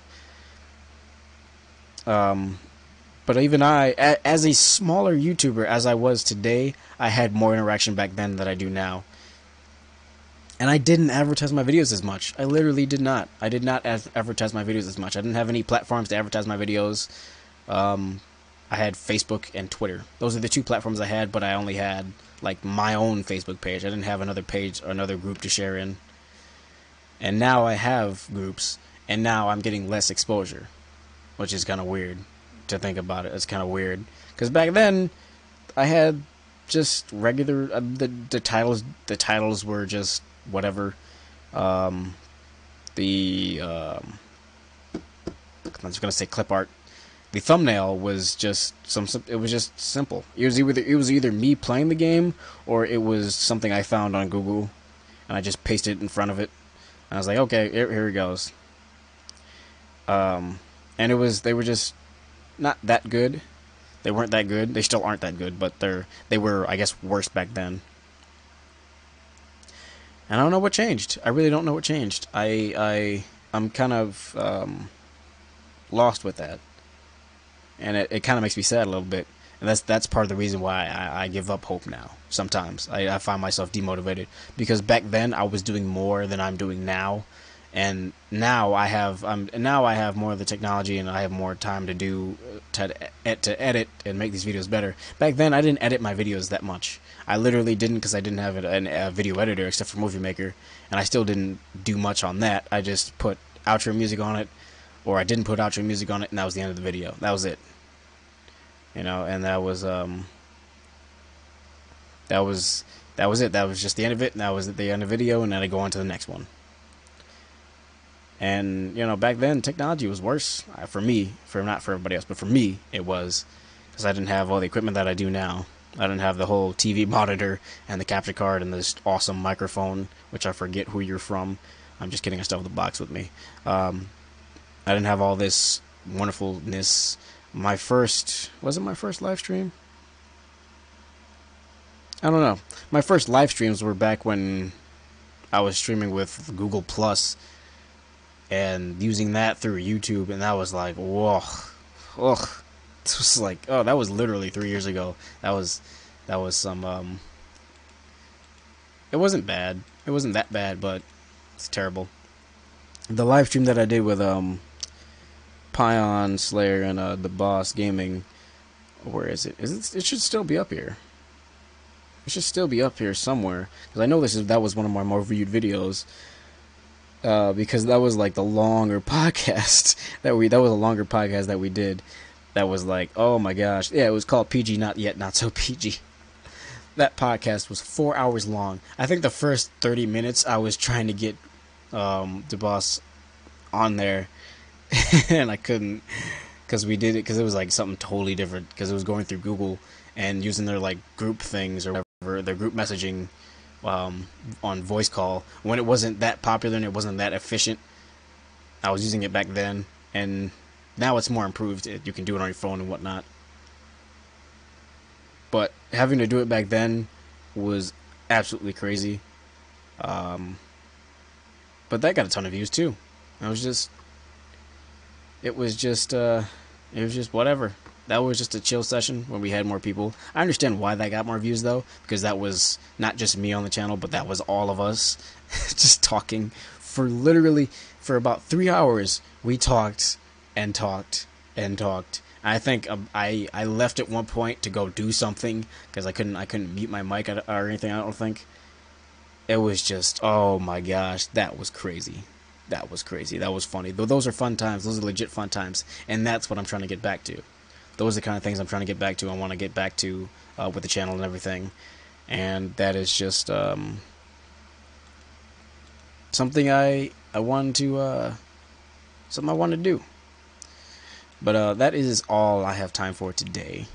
But even I, as a smaller YouTuber as I was today, I had more interaction back then than I do now. And I didn't advertise my videos as much. I literally did not. I did not advertise my videos as much. I didn't have any platforms to advertise my videos. I had Facebook and Twitter. Those are the two platforms I had, but I only had like my own Facebook page. I didn't have another page or another group to share in. And now I have groups, and now I'm getting less exposure, which is kind of weird to think about it. It's kind of weird because back then I had just regular the titles. The titles were just whatever. I'm just gonna say clip art. The thumbnail was just it was just simple. It was either me playing the game or it was something I found on Google, and I just pasted it in front of it. And I was like, okay, here it goes. And they were just not that good. They weren't that good. They still aren't that good, but they were, I guess, worse back then. And I don't know what changed. I really don't know what changed. I'm kind of lost with that. And it kind of makes me sad a little bit. And that's part of the reason why I give up hope now. Sometimes I find myself demotivated because back then I was doing more than I'm doing now, and now I have more of the technology and I have more time to edit and make these videos better. Back then I didn't edit my videos that much. I literally didn't because I didn't have a video editor except for Movie Maker, and I still didn't do much on that. I just put outro music on it, or I didn't put outro music on it, and that was the end of the video. That was it. You know, and that was it. That was just the end of it, and that was the end of the video, and then I go on to the next one. And, you know, back then, technology was worse for me, not for everybody else, but for me, it was, because I didn't have all the equipment that I do now. I didn't have the whole TV monitor, and the capture card, and this awesome microphone, which I forget who you're from. I'm just kidding, I still have the box with me. I didn't have all this wonderfulness. Was it my first live stream? I don't know. My first live streams were back when I was streaming with Google Plus and using that through YouTube, and that was like, whoa, ugh. It was like, oh, that was literally 3 years ago. That was some, it wasn't bad. It wasn't that bad, but it's terrible. The live stream that I did with, Pion, Slayer, and the Boss Gaming. Where is it? It should still be up here. It should still be up here somewhere, because I know that was one of my more viewed videos. Because that was like the longer podcast that was a longer podcast that we did. That was like, oh my gosh, yeah, it was called PG Not Yet Not So PG. That podcast was 4 hours long. I think the first 30 minutes I was trying to get the Boss on there. And I couldn't, because it was like something totally different, because it was going through Google and using their like group things or whatever, their group messaging on voice call, when it wasn't that popular and it wasn't that efficient. I was using it back then, and now it's more improved. You can do it on your phone and whatnot, but having to do it back then was absolutely crazy. But that got a ton of views too. It was just whatever. That was just a chill session when we had more people. I understand why that got more views though, because that was not just me on the channel, but that was all of us just talking for about 3 hours. We talked and talked and talked. I think I left at one point to go do something because I couldn't mute my mic or anything. I don't think. It was just, oh my gosh, that was crazy. That was crazy. That was funny. Those are fun times. Those are legit fun times. And that's what I'm trying to get back to. Those are the kind of things I'm trying to get back to. I want to get back to with the channel and everything. And that is just something I want to do. But that is all I have time for today.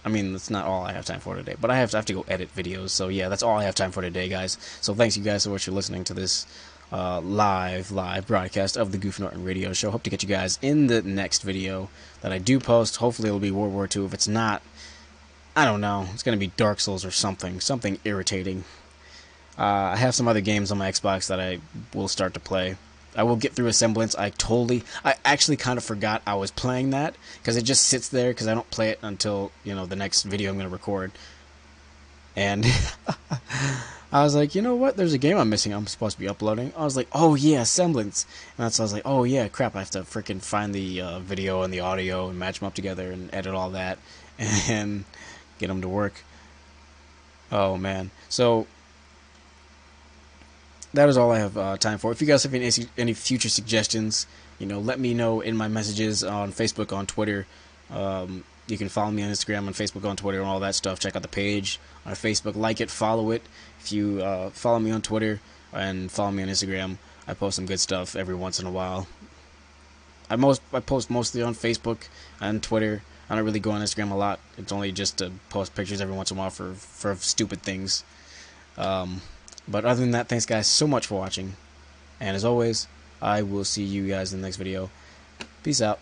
I mean, that's not all I have time for today, but I have to go edit videos. So yeah, that's all I have time for today, guys. So thanks you guys so much for listening to this live broadcast of the Goof Norton Radio Show. Hope to get you guys in the next video that I do post. Hopefully it'll be World War II. If it's not, I don't know. It's gonna be Dark Souls or something irritating. I have some other games on my Xbox that I will start to play. I will get through a semblance. I actually kind of forgot I was playing that because it just sits there because I don't play it until, you know, the next video I'm going to record. And I was like, you know what? There's a game I'm missing. I'm supposed to be uploading. I was like, oh yeah, Semblance. And that's I was like, oh yeah, crap. I have to freaking find the video and the audio and match them up together and edit all that and get them to work. Oh man. So that is all I have time for. If you guys have any future suggestions, let me know in my messages on Facebook, on Twitter. You can follow me on Instagram, on Facebook, on Twitter, and all that stuff. Check out the page on Facebook. Like it, follow it. If you follow me on Twitter and follow me on Instagram, I post some good stuff every once in a while. I post mostly on Facebook and Twitter. I don't really go on Instagram a lot. It's only just to post pictures every once in a while for stupid things. But other than that, thanks guys so much for watching. And as always, I will see you guys in the next video. Peace out.